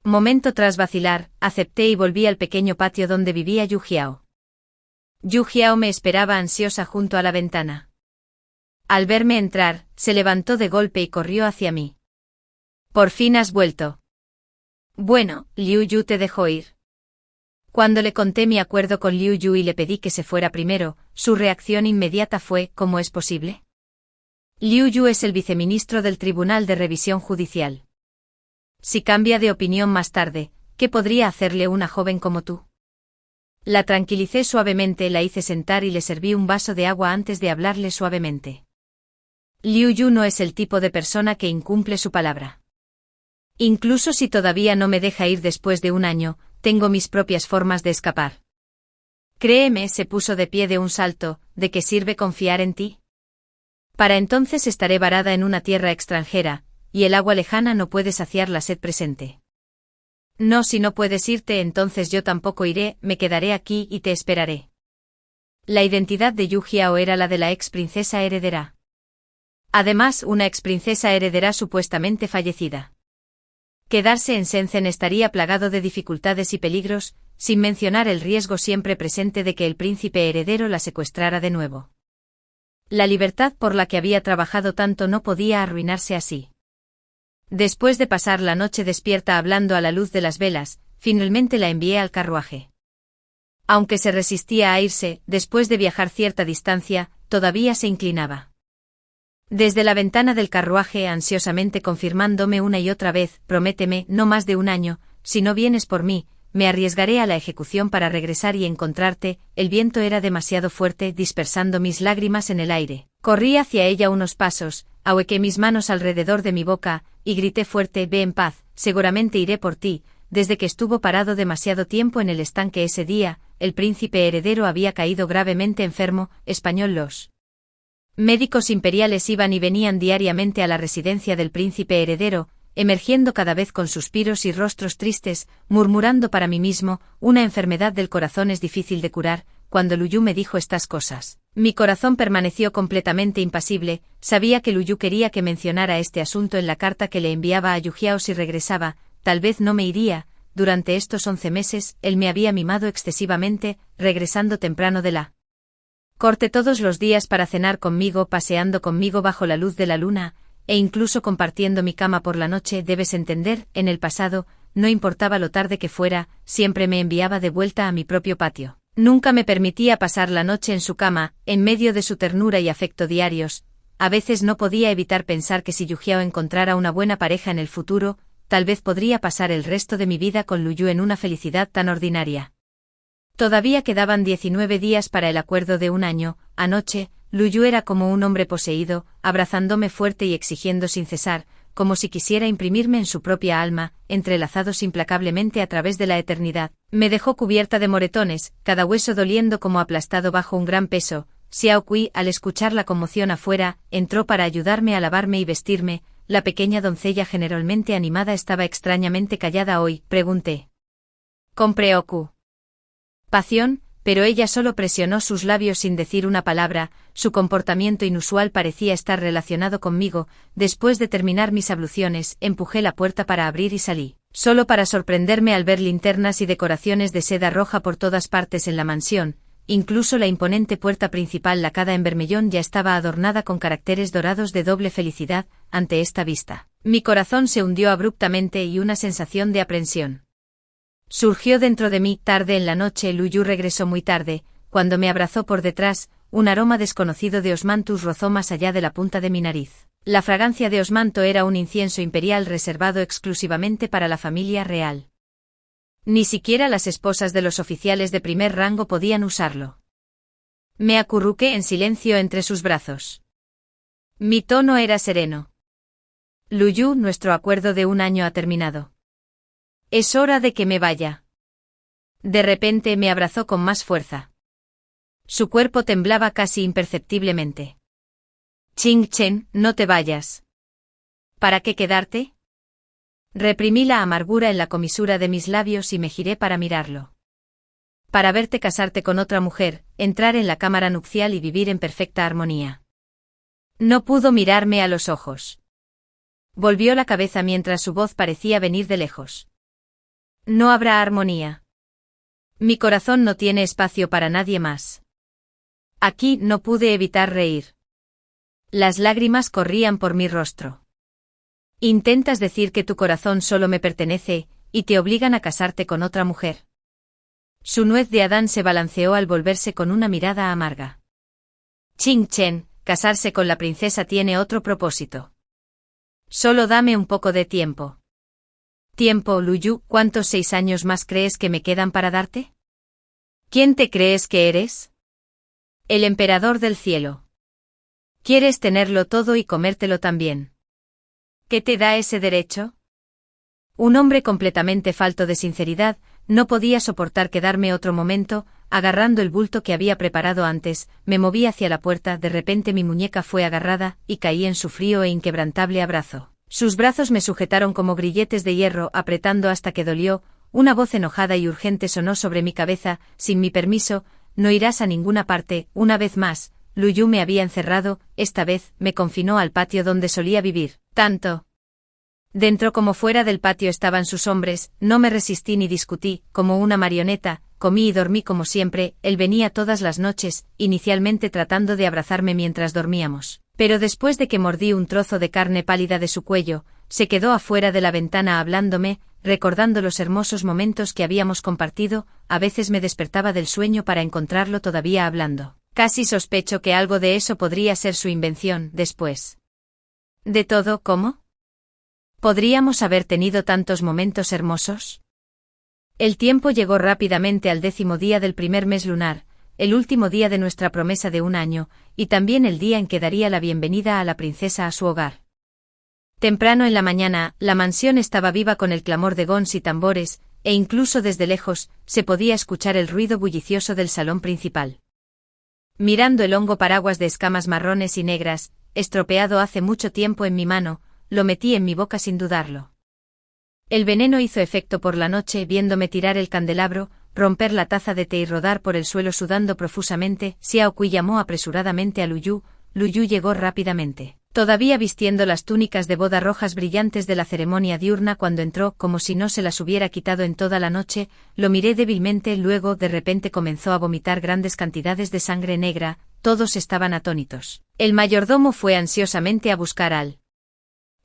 momento tras vacilar, acepté y volví al pequeño patio donde vivía Yu Jiao. Yu Jiao me esperaba ansiosa junto a la ventana. Al verme entrar, se levantó de golpe y corrió hacia mí. «Por fin has vuelto». «Bueno, Liu Yu te dejó ir». Cuando le conté mi acuerdo con Liu Yu y le pedí que se fuera primero, su reacción inmediata fue: ¿cómo es posible? Liu Yu es el viceministro del Tribunal de Revisión Judicial. Si cambia de opinión más tarde, ¿qué podría hacerle una joven como tú? La tranquilicé suavemente, la hice sentar y le serví un vaso de agua antes de hablarle suavemente. Liu Yu no es el tipo de persona que incumple su palabra. Incluso si todavía no me deja ir después de un año, tengo mis propias formas de escapar. Créeme, se puso de pie de un salto. ¿De qué sirve confiar en ti? Para entonces estaré varada en una tierra extranjera, y el agua lejana no puede saciar la sed presente. No, si no puedes irte, entonces yo tampoco iré, me quedaré aquí y te esperaré. La identidad de Yu Jiao era la de la ex princesa heredera. Además, una ex princesa heredera supuestamente fallecida. Quedarse en Shenzhen estaría plagado de dificultades y peligros, sin mencionar el riesgo siempre presente de que el príncipe heredero la secuestrara de nuevo. La libertad por la que había trabajado tanto no podía arruinarse así. Después de pasar la noche despierta hablando a la luz de las velas, finalmente la envié al carruaje. Aunque se resistía a irse, después de viajar cierta distancia, todavía se inclinaba. Desde la ventana del carruaje, ansiosamente confirmándome una y otra vez: prométeme, no más de un año, si no vienes por mí, me arriesgaré a la ejecución para regresar y encontrarte. El viento era demasiado fuerte, dispersando mis lágrimas en el aire. Corrí hacia ella unos pasos, ahuequé mis manos alrededor de mi boca, y grité fuerte: ve en paz, seguramente iré por ti. Desde que estuvo parado demasiado tiempo en el estanque ese día, el príncipe heredero había caído gravemente enfermo. Español. Los médicos imperiales iban y venían diariamente a la residencia del príncipe heredero, emergiendo cada vez con suspiros y rostros tristes, murmurando para mí mismo: una enfermedad del corazón es difícil de curar. Cuando Liu Yu me dijo estas cosas, mi corazón permaneció completamente impasible. Sabía que Liu Yu quería que mencionara este asunto en la carta que le enviaba a Yu Jiao si regresaba. Tal vez no me iría. Durante estos 11 meses, él me había mimado excesivamente, regresando temprano de la corte todos los días para cenar conmigo, paseando conmigo bajo la luz de la luna, e incluso compartiendo mi cama por la noche. Debes entender, en el pasado, no importaba lo tarde que fuera, siempre me enviaba de vuelta a mi propio patio. Nunca me permitía pasar la noche en su cama, en medio de su ternura y afecto diarios. A veces no podía evitar pensar que si Yu Jiao encontrara una buena pareja en el futuro, tal vez podría pasar el resto de mi vida con Liu Yu en una felicidad tan ordinaria. Todavía quedaban 19 días para el acuerdo de un año. Anoche, Liu Yu era como un hombre poseído, abrazándome fuerte y exigiendo sin cesar, como si quisiera imprimirme en su propia alma, entrelazados implacablemente a través de la eternidad. Me dejó cubierta de moretones, cada hueso doliendo como aplastado bajo un gran peso. Xiao Kui, al escuchar la conmoción afuera, entró para ayudarme a lavarme y vestirme. La pequeña doncella generalmente animada estaba extrañamente callada hoy. Pregunté con preocupación, pero ella solo presionó sus labios sin decir una palabra. Su comportamiento inusual parecía estar relacionado conmigo. Después de terminar mis abluciones, empujé la puerta para abrir y salí, solo para sorprenderme al ver linternas y decoraciones de seda roja por todas partes en la mansión. Incluso la imponente puerta principal lacada en vermellón ya estaba adornada con caracteres dorados de doble felicidad. Ante esta vista, mi corazón se hundió abruptamente y una sensación de aprensión surgió dentro de mí. Tarde en la noche, Liu Yu regresó muy tarde, cuando me abrazó por detrás, un aroma desconocido de osmanthus rozó más allá de la punta de mi nariz. La fragancia de osmanto era un incienso imperial reservado exclusivamente para la familia real. Ni siquiera las esposas de los oficiales de primer rango podían usarlo. Me acurruqué en silencio entre sus brazos. Mi tono era sereno. Lu Yu, nuestro acuerdo de 1 año ha terminado. Es hora de que me vaya. De repente me abrazó con más fuerza. Su cuerpo temblaba casi imperceptiblemente. Ching Chen, no te vayas. ¿Para qué quedarte? Reprimí la amargura en la comisura de mis labios y me giré para mirarlo. Para verte casarte con otra mujer, entrar en la cámara nupcial y vivir en perfecta armonía. No pudo mirarme a los ojos. Volvió la cabeza mientras su voz parecía venir de lejos. No habrá armonía. Mi corazón no tiene espacio para nadie más. Aquí no pude evitar reír. Las lágrimas corrían por mi rostro. Intentas decir que tu corazón solo me pertenece, y te obligan a casarte con otra mujer. Su nuez de Adán se balanceó al volverse con una mirada amarga. Ching Chen, casarse con la princesa tiene otro propósito. Solo dame un poco de tiempo. Tiempo, Lu Yu, ¿cuántos 6 años más crees que me quedan para darte? ¿Quién te crees que eres? El emperador del cielo. Quieres tenerlo todo y comértelo también. ¿Qué te da ese derecho? Un hombre completamente falto de sinceridad, no podía soportar quedarme otro momento, agarrando el bulto que había preparado antes, me moví hacia la puerta, de repente mi muñeca fue agarrada, y caí en su frío e inquebrantable abrazo. Sus brazos me sujetaron como grilletes de hierro, apretando hasta que dolió, una voz enojada y urgente sonó sobre mi cabeza, sin mi permiso, no irás a ninguna parte, una vez más. Lu Yu me había encerrado, esta vez, me confinó al patio donde solía vivir, tanto. Dentro como fuera del patio estaban sus hombres, no me resistí ni discutí, como una marioneta, comí y dormí como siempre, él venía todas las noches, inicialmente tratando de abrazarme mientras dormíamos, pero después de que mordí un trozo de carne pálida de su cuello, se quedó afuera de la ventana hablándome, recordando los hermosos momentos que habíamos compartido, a veces me despertaba del sueño para encontrarlo todavía hablando. Casi sospecho que algo de eso podría ser su invención, después. ¿De todo, cómo? ¿Podríamos haber tenido tantos momentos hermosos? El tiempo llegó rápidamente al 10º día del primer mes lunar, el último día de nuestra promesa de 1 año, y también el día en que daría la bienvenida a la princesa a su hogar. Temprano en la mañana, la mansión estaba viva con el clamor de gons y tambores, e incluso desde lejos, se podía escuchar el ruido bullicioso del salón principal. Mirando el hongo paraguas de escamas marrones y negras, estropeado hace mucho tiempo en mi mano, lo metí en mi boca sin dudarlo. El veneno hizo efecto por la noche viéndome tirar el candelabro, romper la taza de té y rodar por el suelo sudando profusamente. Xiao Kui llamó apresuradamente a Lu Yu. Lu Yu llegó rápidamente, todavía vistiendo las túnicas de boda rojas brillantes de la ceremonia diurna cuando entró, como si no se las hubiera quitado en toda la noche. Lo miré débilmente, luego de repente comenzó a vomitar grandes cantidades de sangre negra, todos estaban atónitos. El mayordomo fue ansiosamente a buscar al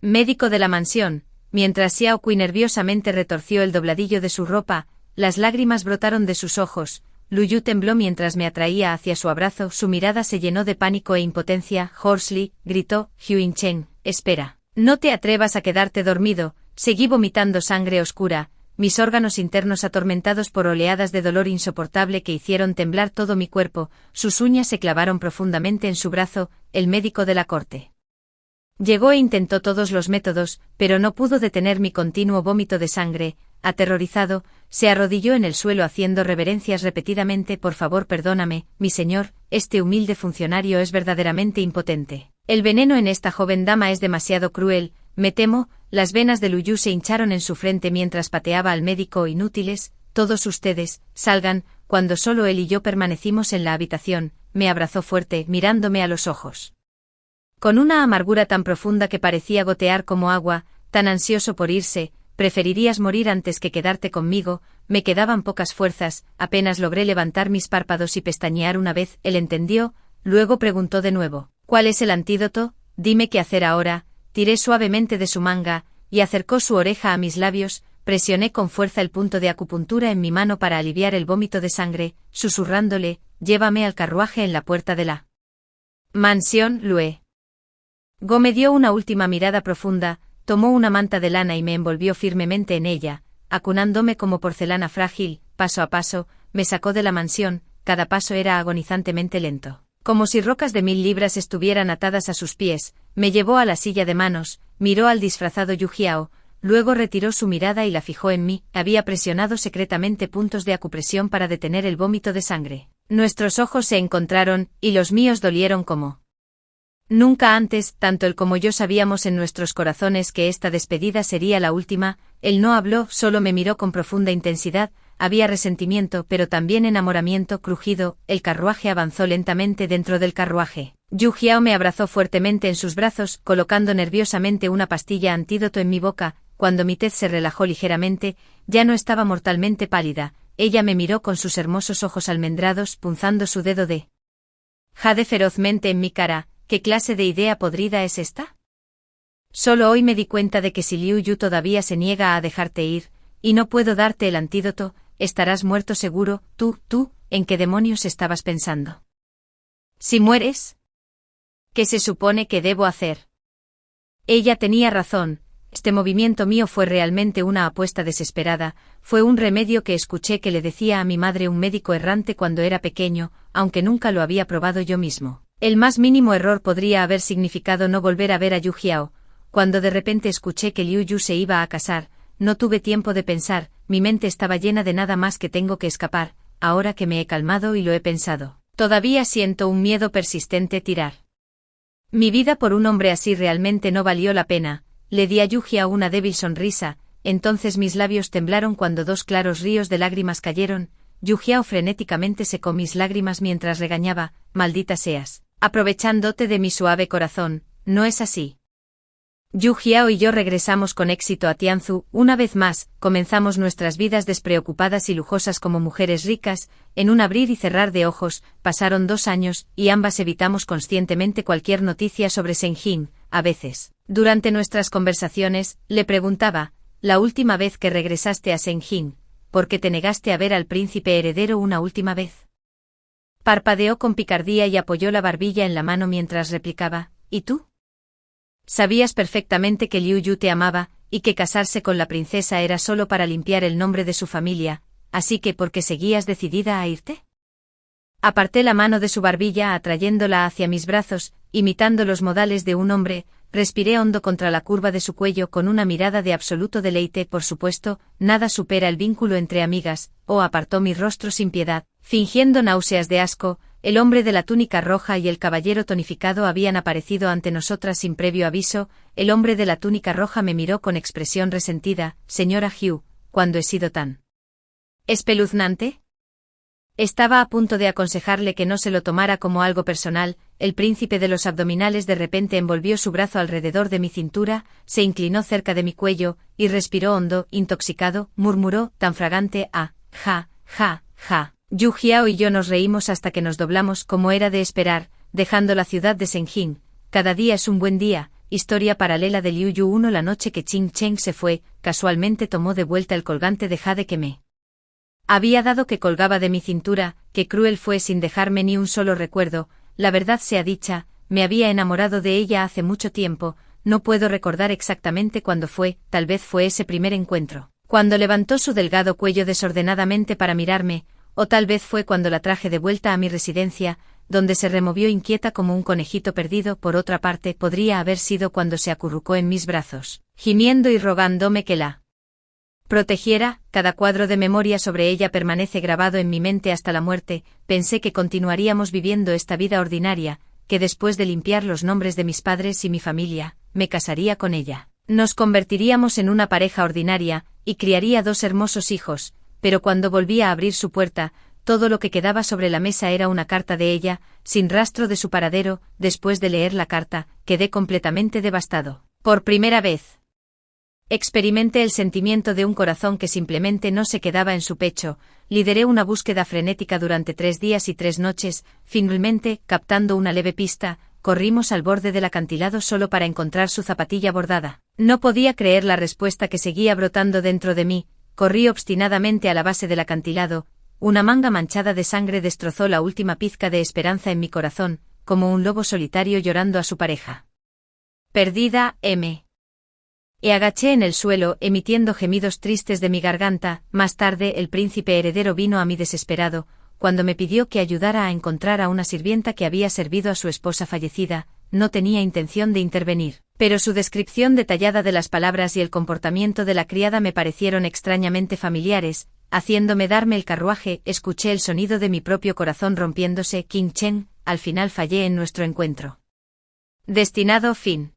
médico de la mansión, mientras Xiao Kui nerviosamente retorció el dobladillo de su ropa, las lágrimas brotaron de sus ojos. Lu Yu tembló mientras me atraía hacia su abrazo, su mirada se llenó de pánico e impotencia. Horsley, gritó, Huin Chen, espera. No te atrevas a quedarte dormido. Seguí vomitando sangre oscura, mis órganos internos atormentados por oleadas de dolor insoportable que hicieron temblar todo mi cuerpo. Sus uñas se clavaron profundamente en su brazo. El médico de la corte llegó e intentó todos los métodos, pero no pudo detener mi continuo vómito de sangre. Aterrorizado, se arrodilló en el suelo haciendo reverencias repetidamente. Por favor, perdóname, mi señor, este humilde funcionario es verdaderamente impotente. El veneno en esta joven dama es demasiado cruel, me temo. Las venas de Lu Yu se hincharon en su frente mientras pateaba al médico. Inútiles, todos ustedes, salgan. Cuando solo él y yo permanecimos en la habitación, me abrazó fuerte, mirándome a los ojos con una amargura tan profunda que parecía gotear como agua, tan ansioso por irse. Preferirías morir antes que quedarte conmigo. Me quedaban pocas fuerzas, apenas logré levantar mis párpados y pestañear una vez. Él entendió, luego preguntó de nuevo, ¿cuál es el antídoto? Dime qué hacer ahora. Tiré suavemente de su manga, y acercó su oreja a mis labios, presioné con fuerza el punto de acupuntura en mi mano para aliviar el vómito de sangre, susurrándole, llévame al carruaje en la puerta de la mansión, Lue. Go me dio una última mirada profunda, tomó una manta de lana y me envolvió firmemente en ella, acunándome como porcelana frágil, paso a paso, me sacó de la mansión, cada paso era agonizantemente lento. Como si rocas de 1000 libras estuvieran atadas a sus pies, me llevó a la silla de manos, miró al disfrazado Yu Jiao, luego retiró su mirada y la fijó en mí, había presionado secretamente puntos de acupresión para detener el vómito de sangre. Nuestros ojos se encontraron, y los míos dolieron como nunca antes, tanto él como yo sabíamos en nuestros corazones que esta despedida sería la última. Él no habló, solo me miró con profunda intensidad, había resentimiento pero también enamoramiento, crujido. El carruaje avanzó lentamente dentro del carruaje. Yu Jiao me abrazó fuertemente en sus brazos, colocando nerviosamente una pastilla antídoto en mi boca. Cuando mi tez se relajó ligeramente, ya no estaba mortalmente pálida, ella me miró con sus hermosos ojos almendrados, punzando su dedo de jade ferozmente en mi cara. ¿Qué clase de idea podrida es esta? Solo hoy me di cuenta de que si Liu Yu todavía se niega a dejarte ir, y no puedo darte el antídoto, estarás muerto seguro. Tú, ¿en qué demonios estabas pensando? Si mueres, ¿qué se supone que debo hacer? Ella tenía razón, este movimiento mío fue realmente una apuesta desesperada, fue un remedio que escuché que le decía a mi madre un médico errante cuando era pequeño, aunque nunca lo había probado yo mismo. El más mínimo error podría haber significado no volver a ver a Yu Jiao. Cuando de repente escuché que Liu Yu se iba a casar, no tuve tiempo de pensar, mi mente estaba llena de nada más que tengo que escapar. Ahora que me he calmado y lo he pensado, todavía siento un miedo persistente tirar mi vida por un hombre así realmente no valió la pena. Le di a Yu Jiao una débil sonrisa, entonces mis labios temblaron cuando 2 claros ríos de lágrimas cayeron. Yu Jiao frenéticamente secó mis lágrimas mientras regañaba, maldita seas, aprovechándote de mi suave corazón, ¿no es así? Yu Jiao y yo regresamos con éxito a Tianzu. Una vez más, comenzamos nuestras vidas despreocupadas y lujosas como mujeres ricas. En un abrir y cerrar de ojos, pasaron 2 años, y ambas evitamos conscientemente cualquier noticia sobre Senjin. A veces, durante nuestras conversaciones, le preguntaba, la última vez que regresaste a Senjin, ¿por qué te negaste a ver al príncipe heredero una última vez? Parpadeó con picardía y apoyó la barbilla en la mano mientras replicaba, ¿y tú? Sabías perfectamente que Liu Yu te amaba, y que casarse con la princesa era solo para limpiar el nombre de su familia, así que ¿por qué seguías decidida a irte? Aparté la mano de su barbilla atrayéndola hacia mis brazos, imitando los modales de un hombre, respiré hondo contra la curva de su cuello con una mirada de absoluto deleite. Por supuesto, nada supera el vínculo entre amigas. Apartó mi rostro sin piedad, fingiendo náuseas de asco. El hombre de la túnica roja y el caballero tonificado habían aparecido ante nosotras sin previo aviso. El hombre de la túnica roja me miró con expresión resentida. Señora Hugh, ¿cuándo he sido tan espeluznante? Estaba a punto de aconsejarle que no se lo tomara como algo personal. El príncipe de los abdominales de repente envolvió su brazo alrededor de mi cintura, se inclinó cerca de mi cuello, y respiró hondo, intoxicado, murmuró, tan fragante, ja, ja, ja. Yu Jiao y yo nos reímos hasta que nos doblamos como era de esperar, dejando la ciudad de Senjin. Cada día es un buen día. Historia paralela de Liu Yu. La noche que Ching Cheng se fue, casualmente tomó de vuelta el colgante de jade que me había dado que colgaba de mi cintura. Qué cruel fue sin dejarme ni un solo recuerdo. La verdad sea dicha, me había enamorado de ella hace mucho tiempo, no puedo recordar exactamente cuándo fue, tal vez fue ese primer encuentro, cuando levantó su delgado cuello desordenadamente para mirarme, o tal vez fue cuando la traje de vuelta a mi residencia, donde se removió inquieta como un conejito perdido. Por otra parte, podría haber sido cuando se acurrucó en mis brazos, gimiendo y rogándome que la protegiera. Cada cuadro de memoria sobre ella permanece grabado en mi mente hasta la muerte. Pensé que continuaríamos viviendo esta vida ordinaria, que después de limpiar los nombres de mis padres y mi familia, me casaría con ella. Nos convertiríamos en una pareja ordinaria, y criaría 2 hermosos hijos, pero cuando volví a abrir su puerta, todo lo que quedaba sobre la mesa era una carta de ella, sin rastro de su paradero. Después de leer la carta, quedé completamente devastado. Por primera vez experimenté el sentimiento de un corazón que simplemente no se quedaba en su pecho. Lideré una búsqueda frenética durante 3 días y 3 noches, finalmente, captando una leve pista, corrimos al borde del acantilado solo para encontrar su zapatilla bordada. No podía creer la respuesta que seguía brotando dentro de mí. Corrí obstinadamente a la base del acantilado, una manga manchada de sangre destrozó la última pizca de esperanza en mi corazón, como un lobo solitario llorando a su pareja. Perdida, me agaché en el suelo, emitiendo gemidos tristes de mi garganta. Más tarde el príncipe heredero vino a mí desesperado, cuando me pidió que ayudara a encontrar a una sirvienta que había servido a su esposa fallecida. No tenía intención de intervenir, pero su descripción detallada de las palabras y el comportamiento de la criada me parecieron extrañamente familiares, haciéndome darme el carruaje. Escuché el sonido de mi propio corazón rompiéndose. Qing Chen, al final fallé en nuestro encuentro. Destinado fin.